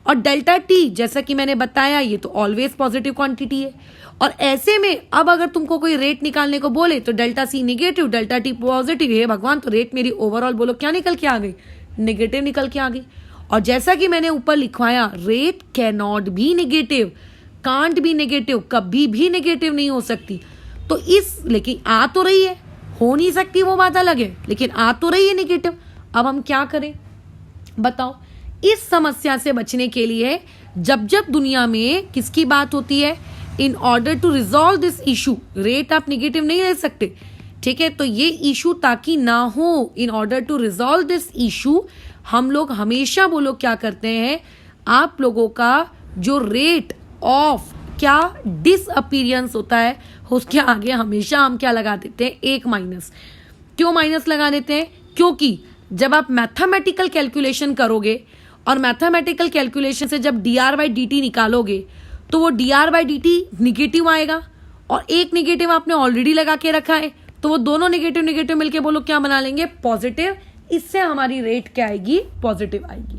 और डेल्टा टी जैसा कि मैंने बताया ये तो ऑलवेज पॉजिटिव क्वांटिटी है। और ऐसे में अब अगर तुमको कोई रेट निकालने को बोले तो delta C negative, delta T positive, हे भगवान, तो रेट मेरी ओवरऑल बोलो क्या निकल के आ गई, निगेटिव निकल के आ गई। और जैसा कि मैंने ऊपर लिखवाया, rate cannot be negative, can't be negative, कभी भी नेगेटिव नहीं हो सकती। तो लेकिन आ तो रही है, हो नहीं सकती वो बात अलग है, लेकिन आ तो रही है नेगेटिव। अब हम क्या करें बताओ। इस समस्या से बचने के लिए जब जब दुनिया में किसकी बात होती है, in order to resolve this issue, rate आप निगेटिव नहीं रह सकते, ठीक है। तो ये इशू ताकि ना हो, in order to resolve this issue, हम लोग हमेशा बोलो क्या करते हैं, आप लोगों का जो रेट ऑफ क्या डिसअपीयरेंस होता है उसके आगे हमेशा हम क्या लगा देते हैं, एक माइनस। क्यों माइनस लगा देते हैं, क्योंकि जब आप मैथमेटिकल कैलकुलेशन करोगे और मैथमेटिकल कैलकुलेशन से जब dr/dt निकालोगे तो वो dr/dt निगेटिव आएगा, और एक निगेटिव आपने ऑलरेडी लगा के रखा है, तो तो वो दोनों नेगेटिव नेगेटिव मिलके बोलो क्या बना लेंगे, पॉजिटिव। इससे हमारी रेट क्या आएगी, पॉजिटिव आएगी।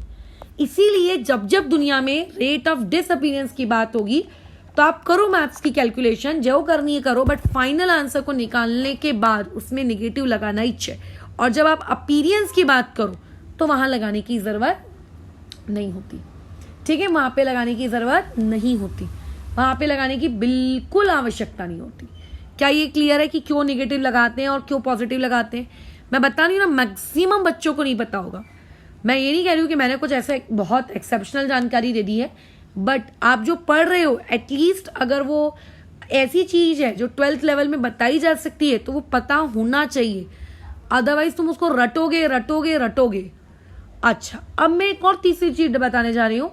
इसीलिए जब जब दुनिया में रेट ऑफ डिसअपीयरेंस की बात होगी तो आप करो मैथ्स की कैलकुलेशन, जो करनी है करो, बट फाइनल आंसर को निकालने के बाद उसमें नेगेटिव लगाना ही चाहिए। और जब आप अपीयरेंस की बात करो तो वहां लगाने की जरूरत नहीं होती, ठीक है, वहां पे लगाने की जरूरत नहीं होती, वहां पे लगाने की बिल्कुल आवश्यकता नहीं होती। क्या ये क्लियर है कि क्यों नेगेटिव लगाते हैं और क्यों पॉजिटिव लगाते हैं? मैं बता रही हूँ ना, मैक्सिमम बच्चों को नहीं पता होगा। मैं ये नहीं कह रही हूँ कि मैंने कुछ ऐसे बहुत एक्सेप्शनल जानकारी दे दी है, बट आप जो पढ़ रहे हो एटलीस्ट अगर वो ऐसी चीज है जो 12th लेवल में बताई जा सकती है तो वो पता होना चाहिए, अदरवाइज तुम उसको रटोगे रटोगे रटोगे। अच्छा, अब मैं एक और तीसरी चीज बताने जा रही हूँ,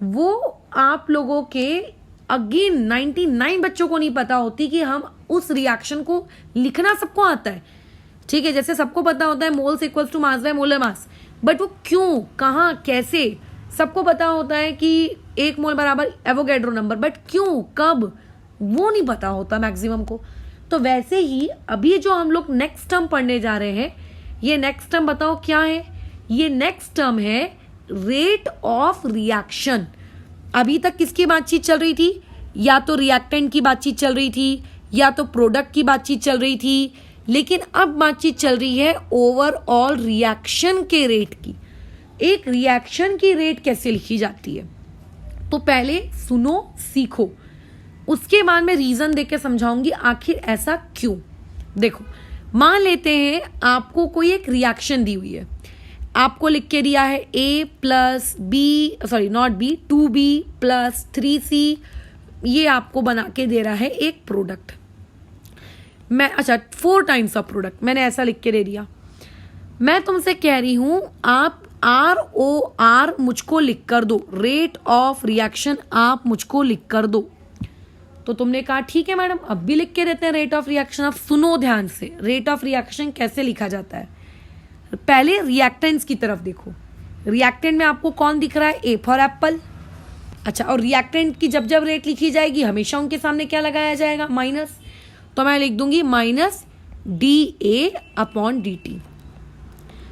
वो आप लोगों के अगेन 99 बच्चों को नहीं पता होती कि हम उस रिएक्शन को लिखना सबको आता है, ठीक है, जैसे सबको पता होता है moles equals to mass by molar mass, but वो क्यों, कहाँ, कैसे, सबको पता होता है कि 1 मोल बराबर एवोगैड्रो नंबर, बट क्यों, कब, वो नहीं पता होता मैक्सिमम को। तो वैसे ही अभी जो हम लोग नेक्स्ट टर्म पढ़ने जा रहे हैं, ये नेक्स्ट टर्म बताओ क्या है? ये नेक्स्ट टर्म है रेट ऑफ रिएक्शन। अभी तक किसकी बातचीत चल रही थी? या तो रिएक्टेंट की बातचीत चल रही थी या तो प्रोडक्ट की बातचीत चल रही थी, लेकिन अब बातचीत चल रही है ओवरऑल रिएक्शन के रेट की। एक रिएक्शन की रेट कैसे लिखी जाती है, तो पहले सुनो सीखो, उसके बाद मैं रीजन देके समझाऊंगी आखिर ऐसा क्यों। देखो, मान लेते हैं आपको कोई एक रिएक्शन दी हुई है, आपको लिख के दिया है A plus B, sorry not B, 2B plus 3C, ये आपको बना के दे रहा है एक प्रोडक्ट। मैं अच्छा 4 टाइम्स ऑफ प्रोडक्ट मैंने ऐसा लिख के दे दिया। मैं तुमसे कह रही हूं आप ROR मुझको लिख कर दो, रेट ऑफ रिएक्शन आप मुझको लिख कर दो। तो तुमने कहा ठीक है मैडम, अब भी लिख के देते हैं रेट ऑफ रिएक्शन। अब सुनो ध्यान से, रेट ऑफ रिएक्शन कैसे लिखा जाता है। पहले रिएक्टेंट्स की तरफ देखो, रिएक्टेंट में आपको कौन दिख रहा है? A for Apple. अच्छा, और रिएक्टेंट की जब जब रेट लिखी जाएगी हमेशा उनके सामने क्या लगाया जाएगा? माइनस। तो मैं लिख दूंगी माइनस DA/dt।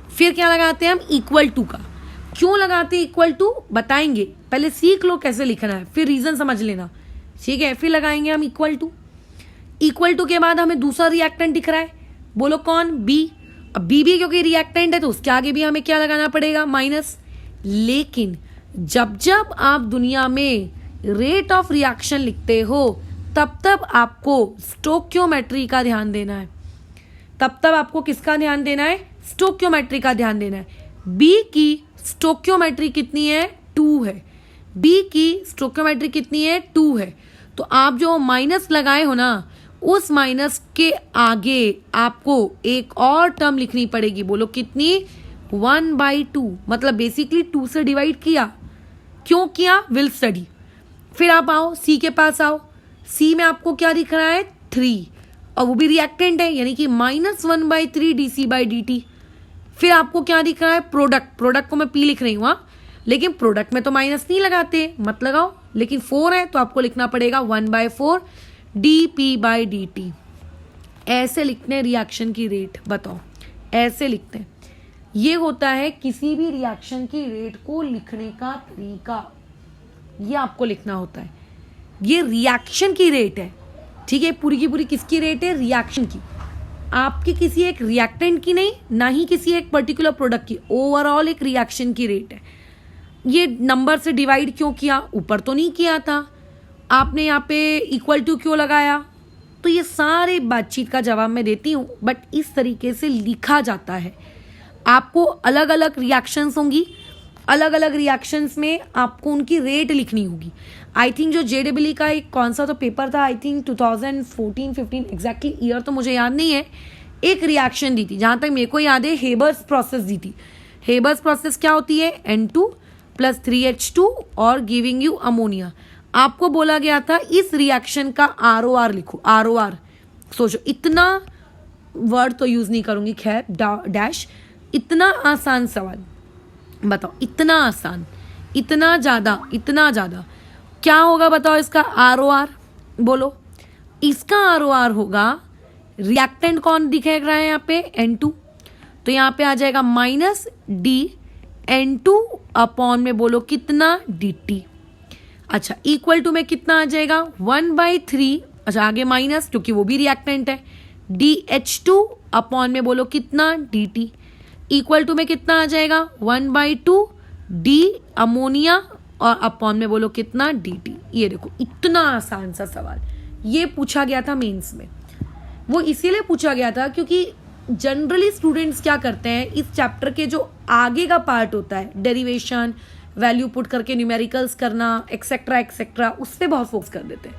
फिर क्या लगाते हैं हम? इक्वल टू का। क्यों लगाते हैं इक्वल टू? बताएंगे, पहले सीख लो कैसे लिखना है, फिर रीजन समझ लेना, ठीक है। फिर लगाएंगे हम इक्वल टू। इक्वल टू के बाद हमें दूसरा रिएक्टेंट दिख रहा है, बोलो कौन? B। अब B भी क्योंकि रिएक्टेंट है तो उसके आगे भी हमें क्या लगाना पड़ेगा? माइनस। लेकिन जब जब आप दुनिया में रेट ऑफ रिएक्शन लिखते हो तब तब आपको स्टोक्योमेट्री का ध्यान देना है। तब तब आपको किसका ध्यान देना है? स्टोक्योमेट्री का ध्यान देना है। B की स्टोक्योमेट्री कितनी है? 2 है। B की स्टोक्योमेट्री कितनी है? 2 है। तो आप जो माइनस लगाए हो ना, उस माइनस के आगे आपको एक और टर्म लिखनी पड़ेगी। बोलो कितनी? 1/2। मतलब बेसिकली 2 से डिवाइड किया। क्यों किया? Will study. फिर आप आओ सी के पास आओ। सी में आपको क्या दिख रहा है? 3, और वो भी रिएक्टेंट है, यानी कि -1/3 dC/dt। फिर आपको क्या दिख रहा है? प्रोडक्ट। प्रोडक्ट को मैं P लिख रही हूँ, लेकिन प्रोडक्ट में तो माइनस नहीं लगाते, मत लगाओ, लेकिन 4 है तो आपको लिखना पड़ेगा 1/4 dP/dt। ऐसे लिखते हैं रिएक्शन की रेट। बताओ, ऐसे लिखते हैं। ये होता है किसी भी रिएक्शन की रेट को लिखने का तरीका, ये आपको लिखना होता है। ये रिएक्शन की रेट है, ठीक है। पूरी की पूरी किसकी रेट है? रिएक्शन की। आपकी किसी एक रिएक्टेंट की नहीं, ना ही किसी एक पर्टिकुलर प्रोडक्ट की, ओवरऑल एक रिएक्शन की रेट है। ये नंबर से डिवाइड क्यों किया? ऊपर तो नहीं किया था आपने, यहाँ पे इक्वल टू क्यों लगाया? तो ये सारे बातचीत का जवाब मैं देती हूँ, बट इस तरीके से लिखा जाता है। आपको अलग अलग रिएक्शंस होंगी, अलग अलग रिएक्शंस में आपको उनकी रेट लिखनी होगी। आई थिंक जो JEE का एक कौन सा तो पेपर था, आई थिंक 2014-15, एग्जैक्टली ईयर तो मुझे याद नहीं है, एक रिएक्शन दी थी, जहाँ तक मेरे को याद है हेबर्स प्रोसेस दी थी। हेबर्स प्रोसेस क्या होती है? N2 + 3H2 और गिविंग यू अमोनिया। आपको बोला गया था इस रिएक्शन का ROR लिखो। ROR सोचो, इतना वर्ड तो यूज नहीं करूंगी, खैर डैश। इतना आसान सवाल बताओ, इतना आसान, इतना ज्यादा क्या होगा बताओ इसका ROR? बोलो, इसका ROR होगा रिएक्टेंट कौन दिख रहा है यहाँ पे, N2, तो यहाँ पे आ जाएगा माइनस डी N2 अपॉन में बोलो कितना dt। अच्छा इक्वल टू में कितना आ जाएगा 1/3, अच्छा आगे माइनस क्योंकि वो भी रिएक्टेंट है, DH2 अपॉन में बोलो कितना dt इक्वल टू में कितना आ जाएगा 1/2 डी अमोनिया और अपॉन में बोलो कितना dt। ये देखो इतना आसान सा सवाल ये पूछा गया था मेंस में। वो इसीलिए पूछा गया था क्योंकि जनरली स्टूडेंट्स क्या करते हैं, इस चैप्टर के जो आगे का पार्ट होता है डेरिवेशन, वैल्यू पुट करके न्यूमेरिकल्स करना एक्सेट्रा एक्सेट्रा, उस पर बहुत फोकस कर देते हैं,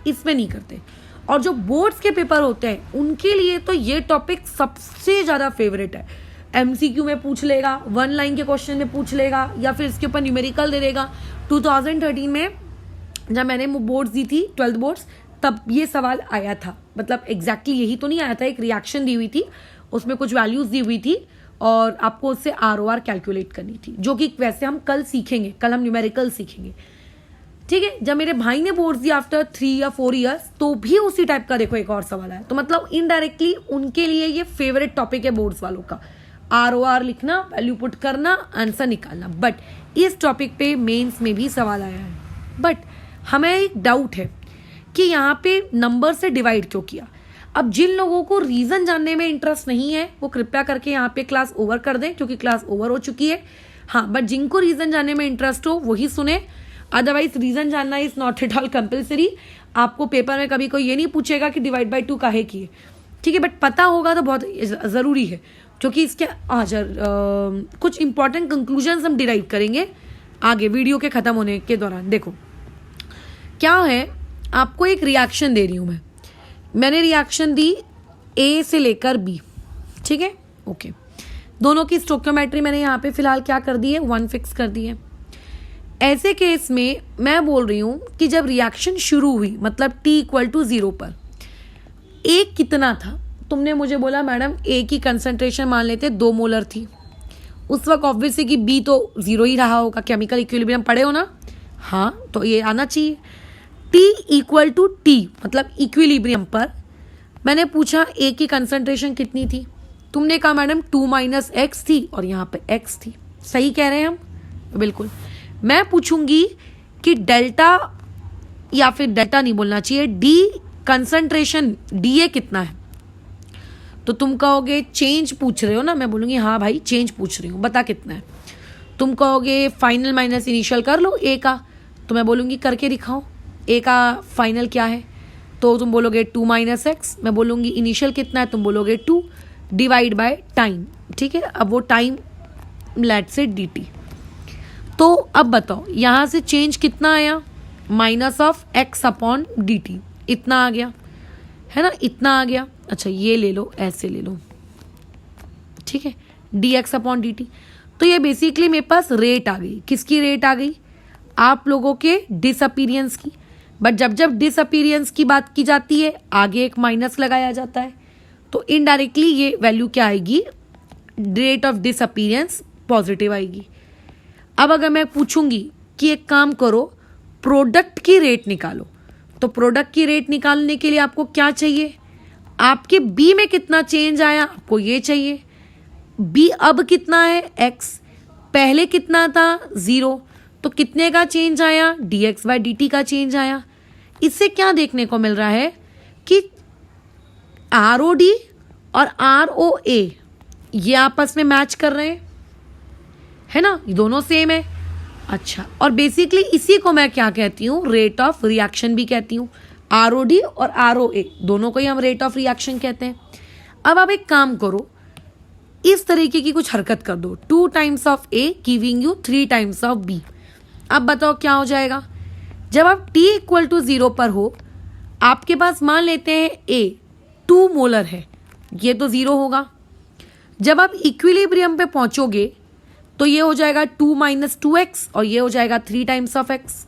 इसमें नहीं करते। और जो बोर्ड्स के पेपर होते हैं उनके लिए तो ये टॉपिक सबसे ज़्यादा फेवरेट है। MCQ में पूछ लेगा, 1 लाइन के क्वेश्चन में पूछ लेगा, या फिर इसके ऊपर न्यूमेरिकल दे देगा। 2013 में जब मैंने बोर्ड्स दी थी 12th बोर्ड्स, तब ये सवाल आया था, मतलब एग्जैक्टली यही तो नहीं आया था, एक रिएक्शन दी हुई थी, उसमें कुछ वैल्यूज दी हुई थी और आपको उससे ROR कैलकुलेट करनी थी, जो कि वैसे हम कल सीखेंगे, कल हम न्यूमेरिकल सीखेंगे, ठीक है। जब मेरे भाई ने बोर्ड्स दिया आफ्टर 3 या 4 ईयर्स, तो भी उसी टाइप का देखो एक और सवाल आया। तो मतलब इनडायरेक्टली उनके लिए ये फेवरेट टॉपिक है बोर्ड्स वालों का, ROR लिखना, वैल्यू पुट करना, आंसर निकालना। बट इस टॉपिक पे मेंस में भी सवाल आया है। बट हमें एक डाउट है कि यहाँ पे नंबर से डिवाइड क्यों किया। अब जिन लोगों को रीज़न जानने में इंटरेस्ट नहीं है वो कृपया करके यहाँ पे क्लास ओवर कर दें, क्योंकि क्लास ओवर हो चुकी है। हाँ, बट जिनको रीज़न जानने में इंटरेस्ट हो वही सुने, अदरवाइज रीज़न जानना is not at all compulsory. आपको पेपर में कभी कोई ये नहीं पूछेगा कि डिवाइड बाई 2 काहे किए, ठीक है, बट पता होगा तो बहुत ज़रूरी है, क्योंकि इसके कुछ इंपॉर्टेंट कंक्लूजन्स हम डिराइव करेंगे आगे वीडियो के ख़त्म होने के दौरान। देखो क्या है, आपको एक रिएक्शन दे रही हूँ मैंने रिएक्शन दी A से लेकर B, ठीक है, ओके। दोनों की स्टोकियोमेट्री मैंने यहाँ पे फिलहाल क्या कर दी है, 1 फिक्स कर दी है। ऐसे केस में मैं बोल रही हूँ कि जब रिएक्शन शुरू हुई, मतलब t = 0 पर A कितना था, तुमने मुझे बोला मैडम A की कंसंट्रेशन मान लेते 2 मोलर थी। उस वक्त ऑब्वियसली कि B तो 0 ही रहा होगा, केमिकल इक्विलिब्रियम पढ़े हो ना, हाँ, तो ये आना चाहिए। T = T मतलब इक्विलिब्रियम पर मैंने पूछा A की कंसंट्रेशन कितनी थी, तुमने कहा मैडम 2 - x थी और यहाँ पे x थी। सही कह रहे हैं हम, बिल्कुल। मैं पूछूंगी कि डेल्टा, या फिर डेल्टा नहीं बोलना चाहिए, D कंसंट्रेशन DA कितना है, तो तुम कहोगे चेंज पूछ रहे हो ना, मैं बोलूँगी हाँ भाई चेंज पूछ रही हूँ, बता कितना है। तुम कहोगे फाइनल माइनस इनिशियल कर लो A का, तो मैं बोलूँगी करके दिखाओ A का फाइनल क्या है, तो तुम बोलोगे 2 - x, मैं बोलूँगी इनिशियल कितना है, तुम बोलोगे 2 डिवाइड बाय टाइम, ठीक है। अब वो टाइम लेट से dt, तो अब बताओ यहाँ से चेंज कितना आया, -(x/dt) इतना आ गया है ना, इतना आ गया। अच्छा ये ले लो, ऐसे ले लो, ठीक है, dx/dt। तो ये बेसिकली मेरे पास रेट आ गई, किसकी रेट आ गई, आप लोगों के डिसअपीयरेंस की। बट जब जब डिसअपीयरेंस की बात की जाती है आगे एक माइनस लगाया जाता है, तो इनडायरेक्टली ये वैल्यू क्या आएगी, रेट ऑफ डिसअपीयरेंस पॉजिटिव आएगी। अब अगर मैं पूछूंगी कि एक काम करो प्रोडक्ट की रेट निकालो, तो प्रोडक्ट की रेट निकालने के लिए आपको क्या चाहिए, आपके B में कितना चेंज आया आपको ये चाहिए। B अब कितना है x, पहले कितना था 0, तो कितने का चेंज आया, dx/dt का चेंज आया। इससे क्या देखने को मिल रहा है कि ROD और ROA ये आपस में मैच कर रहे हैं, है ना, ये दोनों सेम है। अच्छा, और बेसिकली इसी को मैं क्या कहती हूँ, रेट ऑफ रिएक्शन भी कहती हूँ। ROD और ROA दोनों को ही हम रेट ऑफ रिएक्शन कहते हैं। अब आप एक काम करो, इस तरीके की कुछ हरकत कर दो, 2 times of A giving you 3 times of B। अब बताओ क्या हो जाएगा, जब आप T = 0 पर हो, आपके पास मान लेते हैं A 2 मोलर है, ये तो 0 होगा। जब आप इक्विलिब्रियम पे पहुंचोगे तो ये हो जाएगा 2 - 2x और ये हो जाएगा 3 टाइम्स ऑफ x।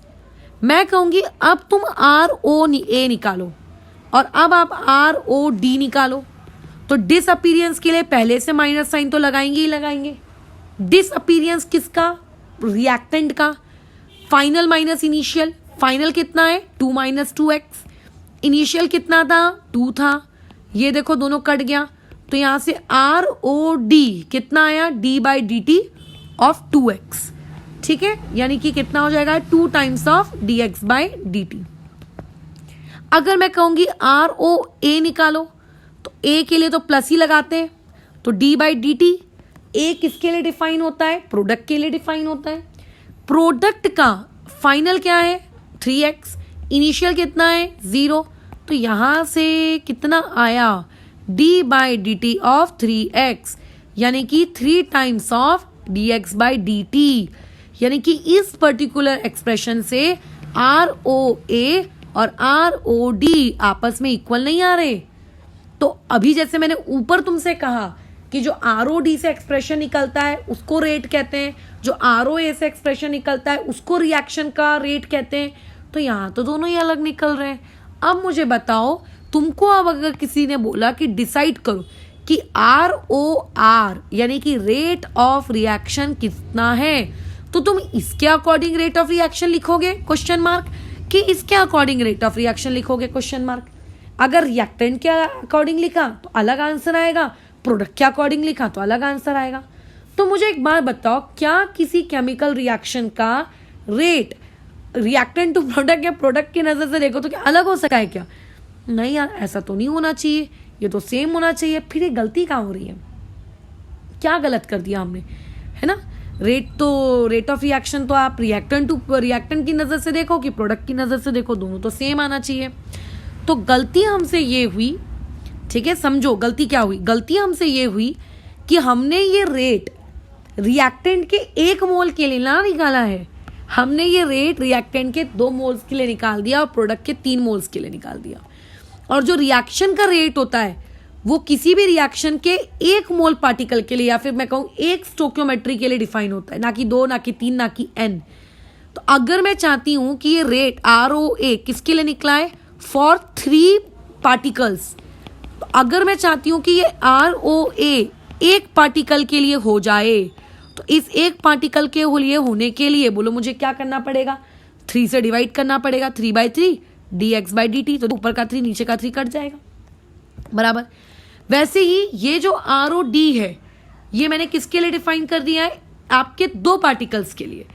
मैं कहूँगी अब तुम ROA निकालो और अब आप ROD निकालो। तो डिसअपीयरेंस के लिए पहले से माइनस साइन तो लगाएंगे ही लगाएंगे। डिसअपीयरेंस किसका, रिएक्टेंट का। फाइनल माइनस इनिशियल, फाइनल कितना है 2 - 2x, इनिशियल कितना था 2 था, ये देखो दोनों कट गया, तो यहां से ROD कितना आया, d/dt ऑफ 2x, ठीक है, यानी कि कितना हो जाएगा 2 टाइम्स ऑफ dx/dt। अगर मैं कहूंगी ROA निकालो, तो A के लिए तो प्लस ही लगाते हैं, तो d/dt A किसके लिए डिफाइन होता है, प्रोडक्ट के लिए डिफाइन होता है। प्रोडक्ट का फाइनल क्या है 3x, इनिशियल कितना है 0, तो यहां से कितना आया d/dt ऑफ 3x, यानी कि 3 टाइम्स ऑफ dx/dt, यानी कि इस पर्टिकुलर एक्सप्रेशन से ROA और ROD आपस में इक्वल नहीं आ रहे। तो अभी जैसे मैंने ऊपर तुमसे कहा कि जो ROD से एक्सप्रेशन निकलता है उसको रेट कहते हैं, जो ROA से एक्सप्रेशन निकलता है उसको रिएक्शन का रेट कहते हैं, तो यहां तो दोनों ही अलग निकल रहे हैं। अब मुझे बताओ, तुमको अब अगर किसी ने बोला कि डिसाइड करो कि ROR यानी कि रेट ऑफ रिएक्शन कितना है, तो तुम इसके अकॉर्डिंग रेट ऑफ रिएक्शन लिखोगे क्वेश्चन मार्क, कि इसके अकॉर्डिंग रेट ऑफ रिएक्शन लिखोगे क्वेश्चन मार्क। अगर रिएक्टेंट के अकॉर्डिंग लिखा तो अलग आंसर आएगा, प्रोडक्ट के अकॉर्डिंग लिखा तो अलग आंसर आएगा। तो मुझे एक बात बताओ, क्या किसी केमिकल रिएक्शन का रेट रिएक्टेंट टू प्रोडक्ट या प्रोडक्ट की नजर से देखो तो क्या अलग हो सकता है क्या? नहीं यार, ऐसा तो नहीं होना चाहिए, ये तो सेम होना चाहिए। फिर ये गलती कहाँ हो रही है, क्या गलत कर दिया हमने, है ना। रेट ऑफ रिएक्शन तो आप रिएक्टेंट की नजर से देखो कि प्रोडक्ट की नजर से देखो, दोनों तो सेम आना चाहिए। तो गलती हमसे ये हुई, ठीक है, समझो गलती क्या हुई। गलती हमसे ये हुई कि हमने ये रेट रिएक्टेंट के 1 मोल के लिए ना निकाला है, हमने ये रेट रिएक्टेंट के 2 मोल्स के लिए निकाल दिया और प्रोडक्ट के 3 मोल्स के लिए निकाल दिया। और जो रिएक्शन का रेट होता है वो किसी भी रिएक्शन के 1 मोल पार्टिकल के लिए, या फिर मैं कहूँ 1 स्टोक्योमेट्री के लिए डिफाइन होता है, ना कि 2, ना कि 3, ना कि n। तो अगर मैं चाहती हूं कि ये रेट ROA किसके लिए निकला है, फॉर 3 पार्टिकल्स, तो अगर मैं चाहती हूं कि ये ROA 1 पार्टिकल के लिए हो जाए, तो इस 1 पार्टिकल के लिए होने के लिए बोलो मुझे क्या करना पड़ेगा, 3 से डिवाइड करना पड़ेगा, 3/3 dx/dt, तो ऊपर का 3 नीचे का 3 कट जाएगा, बराबर। वैसे ही ये जो ROD है ये मैंने किसके लिए डिफाइन कर दिया है, आपके 2 पार्टिकल्स के लिए,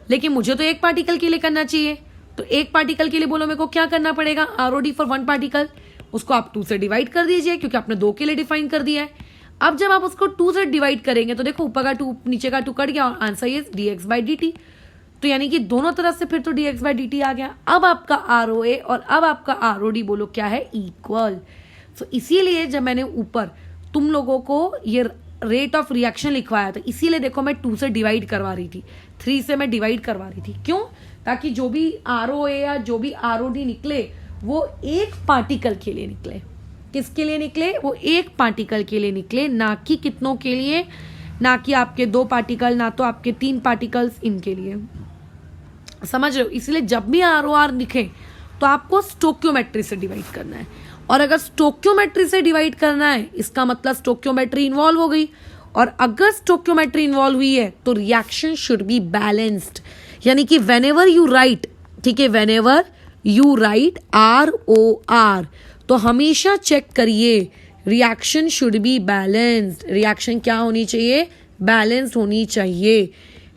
लेकिन मुझे तो 1 पार्टिकल के लिए करना चाहिए। तो 1 पार्टिकल के लिए बोलो मेरे को क्या करना पड़ेगा, ROD फॉर 1 पार्टिकल, उसको आप 2 से डिवाइड कर दीजिए क्योंकि आपने 2 के लिए डिफाइन कर दिया है। अब जब आप उसको 2 से डिवाइड करेंगे तो देखो ऊपर का 2 नीचे का 2 कट गया और आंसर ये dx/dt, तो यानी कि दोनों तरफ से फिर तो dx/dt आ गया। अब आपका ROA और अब आपका ROD बोलो क्या है, इक्वल। तो इसीलिए जब मैंने ऊपर तुम लोगों को ये रेट ऑफ रिएक्शन लिखवाया था, इसीलिए देखो मैं 2 से डिवाइड करवा रही थी, 3 से मैं डिवाइड करवा रही थी, क्यों, ताकि जो भी ROA या जो भी ROD निकले वो 1 पार्टिकल के लिए निकले। किसके लिए निकले, वो 1 पार्टिकल के लिए निकले, ना कि कितनों के लिए, ना कि आपके 2 पार्टिकल, ना तो आपके 3 पार्टिकल्स, इनके लिए, समझ रहे हो। इसलिए जब भी ROR लिखे तो आपको स्टोक्योमेट्री से डिवाइड करना है, और अगर स्टोक्योमेट्री से डिवाइड करना है इसका मतलब स्टोक्योमेट्री इन्वॉल्व हो गई, और अगर स्टोक्योमेट्री इन्वॉल्व हुई है तो रिएक्शन शुड बी बैलेंस्ड, यानी कि व्हेनेवर यू राइट, ठीक है, व्हेनेवर यू राइट ROR तो हमेशा चेक करिए reaction should be balanced, reaction क्या होनी चाहिए, बैलेंस्ड होनी चाहिए,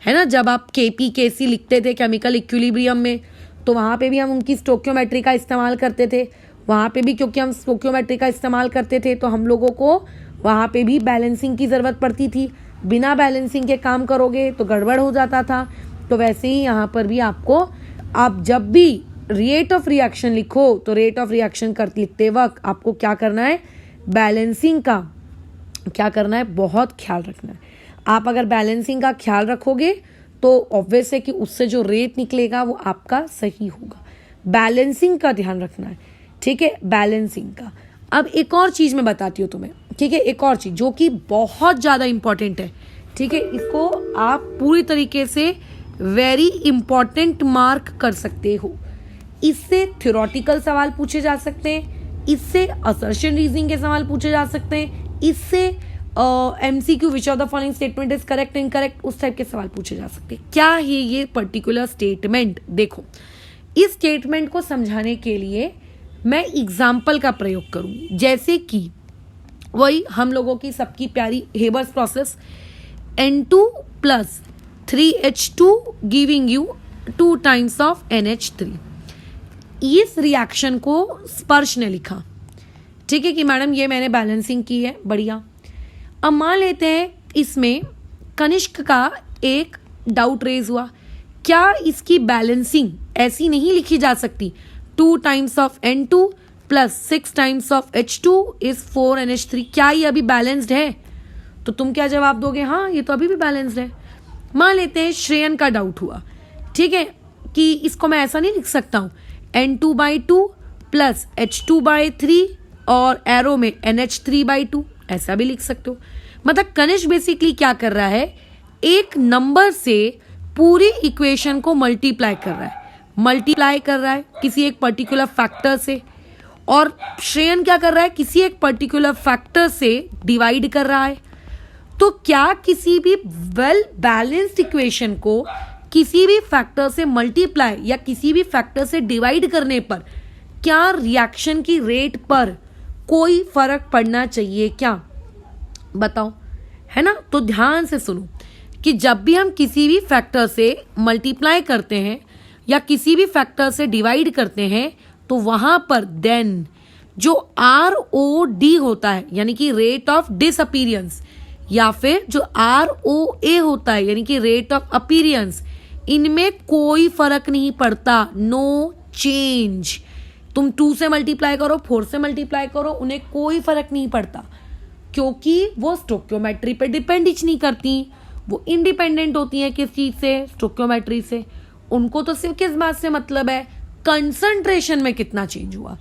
है ना। जब आप KP/KC लिखते थे केमिकल इक्विलिब्रियम में, तो वहां पे भी हम उनकी स्टोक्योमेट्री का इस्तेमाल करते थे, वहां पे भी क्योंकि हम स्टोक्योमेट्री का इस्तेमाल करते थे तो हम लोगों को वहां पे भी बैलेंसिंग की ज़रूरत पड़ती थी, बिना बैलेंसिंग के काम करोगे तो गड़बड़ हो जाता था। तो वैसे ही यहाँ पर भी आपको, आप जब भी रेट ऑफ रिएक्शन लिखो तो रेट ऑफ रिएक्शन लिखते वक्त आपको क्या करना है, बैलेंसिंग का क्या करना है, बहुत ख्याल रखना है। आप अगर बैलेंसिंग का ख्याल रखोगे तो ऑब्वियस है कि उससे जो रेट निकलेगा वो आपका सही होगा। बैलेंसिंग का ध्यान रखना है, ठीक है, बैलेंसिंग का। अब एक और चीज मैं बताती हूँ तुम्हें, ठीक है, एक और चीज जो कि बहुत ज्यादा इंपॉर्टेंट है, ठीक है, इसको आप पूरी तरीके से वेरी इंपॉर्टेंट मार्क कर सकते हो। इससे थ्योरेटिकल सवाल पूछे जा सकते हैं, इससे असर्शन रीजनिंग के सवाल पूछे जा सकते हैं, इससे MCQ which of the following statement is correct incorrect, उस टाइप के सवाल पूछे जा सकते हैं। क्या है ये पर्टिकुलर स्टेटमेंट, देखो इस स्टेटमेंट को समझाने के लिए मैं एग्जाम्पल का प्रयोग करूं, जैसे कि वही हम लोगों की सबकी प्यारी Haber's process, N2 plus 3H2 giving you 2 times of NH3। इस रिएक्शन को स्पर्श ने लिखा, ठीक है कि मैडम ये मैंने बैलेंसिंग की है, बढ़िया। अब मान लेते हैं इसमें कनिष्क का एक डाउट रेज हुआ, क्या इसकी बैलेंसिंग ऐसी नहीं लिखी जा सकती, 2 times of N2 plus 6 times of H2 is 4 NH3, क्या ये अभी बैलेंस्ड है? तो तुम क्या जवाब दोगे? हाँ, ये तो अभी भी बैलेंस्ड है। मान लेते हैं श्रेयन का डाउट हुआ, ठीक है, कि इसको मैं ऐसा नहीं लिख सकता हूं, N2/2 प्लस H2/3 और एरो में NH3/2, ऐसा भी लिख सकते हो। मतलब कनिष्क बेसिकली क्या कर रहा है, एक नंबर से पूरी इक्वेशन को मल्टीप्लाई कर रहा है किसी एक पर्टिकुलर फैक्टर से, और श्रेयन क्या कर रहा है, किसी एक पर्टिकुलर फैक्टर से डिवाइड कर रहा है। तो क्या किसी भी वेल बैलेंस्ड इक्वेशन को किसी भी फैक्टर से मल्टीप्लाई या किसी भी फैक्टर से डिवाइड करने पर क्या रिएक्शन की रेट पर कोई फर्क पड़ना चाहिए क्या? बताओ, है ना? तो ध्यान से सुनो कि जब भी हम किसी भी फैक्टर से मल्टीप्लाई करते हैं या किसी भी फैक्टर से डिवाइड करते हैं तो वहां पर देन जो ROD होता है यानी कि रेट ऑफ डिसअपीयरेंस, या फिर जो ROA होता है यानी कि रेट ऑफ अपीयरेंस, इनमें कोई फर्क नहीं पड़ता, नो चेंज। तुम 2 से मल्टीप्लाई करो, 4 से मल्टीप्लाई करो, उन्हें कोई फर्क नहीं पड़ता, क्योंकि वो स्टोक्योमेट्री पे डिपेंड ही नहीं करती, वो इंडिपेंडेंट होती हैं किस चीज से, स्टोक्योमेट्री से। उनको तो सिर्फ किस बात से मतलब है, कंसंट्रेशन में कितना चेंज हुआ,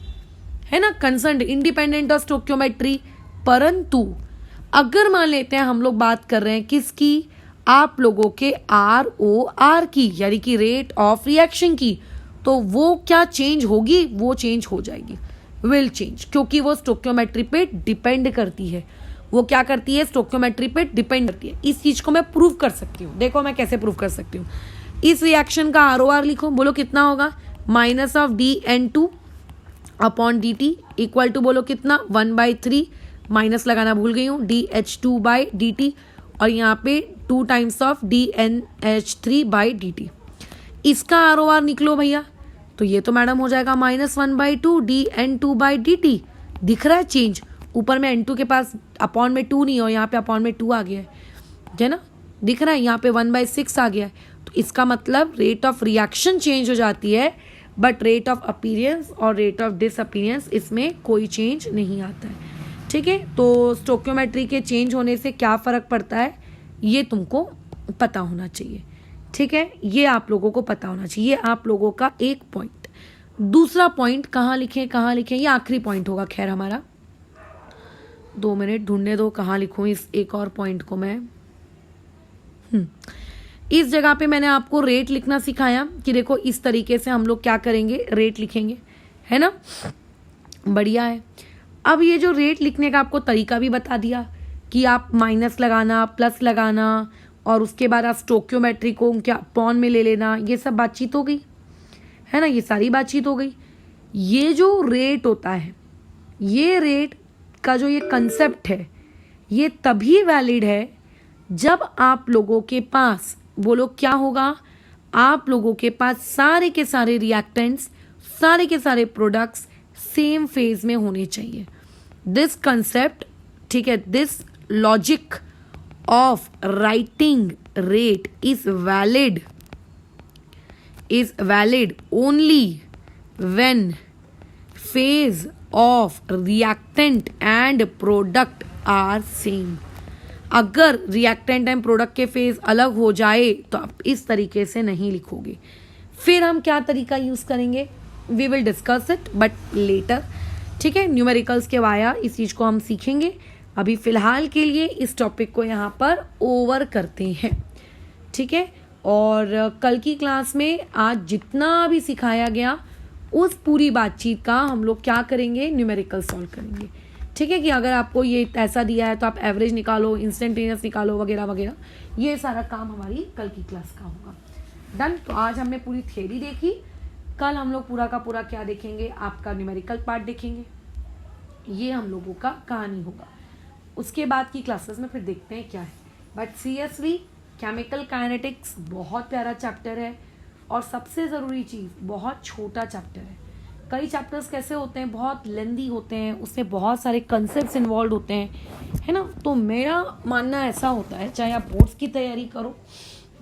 है ना, कंसंट इंडिपेंडेंट ऑफ स्टोक्योमेट्री। परंतु अगर मान लेते हैं हम लोग बात कर रहे हैं किसकी, आप लोगों के ROR की यानी कि रेट ऑफ रिएक्शन की, तो वो क्या चेंज होगी, वो चेंज हो जाएगी, विल चेंज, क्योंकि वो स्टोक्योमेट्री पे डिपेंड करती है। वो क्या करती है, स्टोक्योमेट्री पे डिपेंड करती है। इस चीज को मैं प्रूव कर सकती हूँ, देखो मैं कैसे प्रूव कर सकती हूँ। इस रिएक्शन का ROR लिखो, बोलो कितना होगा, minus of dN2 upon dt equal to बोलो कितना, 1/3, माइनस लगाना भूल गई हूँ, dH2/dt, और यहाँ पे 2 टाइम्स ऑफ dNH3/dt। इसका ROR निकलो भैया, तो ये तो मैडम हो जाएगा -1/2 dN2/dt। दिख रहा है चेंज, ऊपर में N2 के पास अपॉन में 2 नहीं हो, यहाँ पे अपॉन में 2 आ गया है ना, दिख रहा है, यहाँ पे 1/6 आ गया है। तो इसका मतलब रेट ऑफ रिएक्शन चेंज हो जाती है, बट रेट ऑफ अपीयरेंस और रेट ऑफ डिसअपीयरेंस इसमें कोई चेंज नहीं आता है, ठीक है। तो स्टोक्योमेट्री के चेंज होने से क्या फ़र्क पड़ता है, ये तुमको पता होना चाहिए, ठीक है, ये आप लोगों को पता होना चाहिए, आप लोगों का एक पॉइंट। दूसरा पॉइंट कहाँ लिखें, ये आखिरी पॉइंट होगा, खैर हमारा 2 मिनट ढूंढने दो, कहाँ लिखूं इस एक और पॉइंट को मैं। इस जगह पे मैंने आपको रेट लिखना सिखाया कि देखो इस तरीके से हम लोग क्या करेंगे, रेट लिखेंगे, है ना, बढ़िया है। अब ये जो रेट लिखने का आपको तरीका भी बता दिया कि आप माइनस लगाना, प्लस लगाना, और उसके बाद आप स्टोक्योमेट्री को उनके अपॉन में ले लेना, ये सब बातचीत हो गई, है ना, ये सारी बातचीत हो गई। ये जो रेट होता है, ये रेट का जो ये कंसेप्ट है, ये तभी वैलिड है जब आप लोगों के पास, बोलो क्या होगा, आप लोगों के पास सारे के सारे रिएक्टेंट्स, सारे के सारे प्रोडक्ट्स सेम फेज में होने चाहिए। दिस कंसेप्ट, ठीक है, this logic of writing rate is valid only when phase of reactant and product are same। अगर रिएक्टेंट एंड प्रोडक्ट के फेज अलग हो जाए तो आप इस तरीके से नहीं लिखोगे। फिर हम क्या तरीका यूज करेंगे, we will discuss it but later, ठीक है, न्यूमेरिकल्स के वाया इस चीज को हम सीखेंगे। अभी फिलहाल के लिए इस टॉपिक को यहाँ पर ओवर करते हैं, ठीक है। और कल की क्लास में आज जितना भी सिखाया गया उस पूरी बातचीत का हम लोग क्या करेंगे, न्यूमेरिकल सॉल्व करेंगे, ठीक है। कि अगर आपको ये ऐसा दिया है तो आप एवरेज निकालो, इंस्टेंटेनियस निकालो, वगैरह वगैरह, ये सारा काम हमारी कल की क्लास का होगा। डन। तो आज हमने पूरी थ्योरी देखी, कल हम लोग पूरा का पूरा क्या देखेंगे, आपका न्यूमेरिकल पार्ट देखेंगे। ये हम लोगों का कहानी होगा। उसके बाद की क्लासेस में फिर देखते हैं क्या है। बट सीरियसली केमिकल काइनेटिक्स बहुत प्यारा चैप्टर है और सबसे ज़रूरी चीज़ बहुत छोटा चैप्टर है। कई चैप्टर्स कैसे होते हैं, बहुत लेंदी होते हैं, उसमें बहुत सारे कंसेप्ट्स इन्वॉल्व होते हैं, है ना। तो मेरा मानना ऐसा होता है, चाहे आप बोर्ड्स की तैयारी करो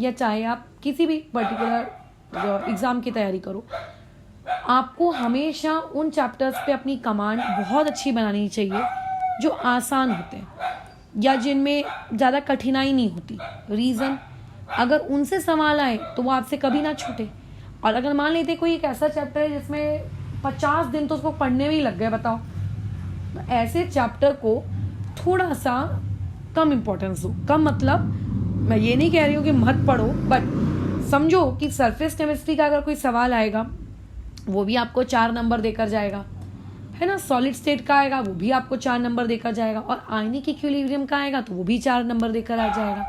या चाहे आप किसी भी पर्टिकुलर एग्ज़ाम की तैयारी करो, आपको हमेशा उन चैप्टर्स पे अपनी कमांड बहुत अच्छी बनानी चाहिए जो आसान होते हैं या जिनमें ज़्यादा कठिनाई नहीं होती। रीज़न, अगर उनसे सवाल आए तो वो आपसे कभी ना छूटे। और अगर मान लेते कोई एक ऐसा चैप्टर है जिसमें 50 दिन तो उसको पढ़ने में ही लग गए, बताओ, तो ऐसे चैप्टर को थोड़ा सा कम इम्पोर्टेंस दो। कम मतलब मैं ये नहीं कह रही हूँ कि मत पढ़ो, बट समझो कि सरफेस केमिस्ट्री का अगर कोई सवाल आएगा वो भी आपको 4 नंबर देकर जाएगा, है ना। सॉलिड स्टेट का आएगा वो भी आपको 4 नंबर देकर जाएगा, और आयनिक इक्विलिब्रियम का आएगा तो वो भी 4 नंबर देकर आ जाएगा।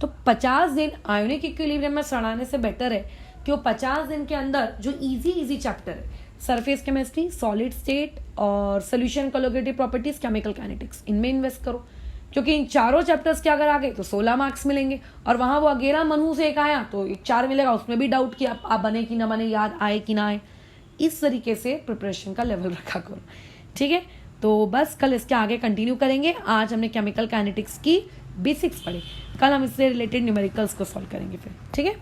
तो 50 दिन आयनिक इक्विलिब्रियम में सड़ाने से बेटर है कि वो 50 दिन के अंदर जो इजी चैप्टर है, सरफेस केमिस्ट्री, सॉलिड स्टेट और solution colligative properties, chemical kinetics, इनमें इन्वेस्ट करो। क्योंकि इन चारों चैप्टर्स के अगर आ गए तो 16 मार्क्स मिलेंगे, और वहाँ वो अगेरा मनहू से एक आया तो एक 4 मिलेगा, उसमें भी डाउट कि आप बने कि ना बने, याद आए कि ना आए। इस तरीके से प्रिपरेशन का लेवल रखा करो, ठीक है। तो बस कल इसके आगे कंटिन्यू करेंगे। आज हमने केमिकल काइनेटिक्स की बेसिक्स पढ़े, कल हम इससे रिलेटेड न्यूमेरिकल्स को सॉल्व करेंगे फिर, ठीक है।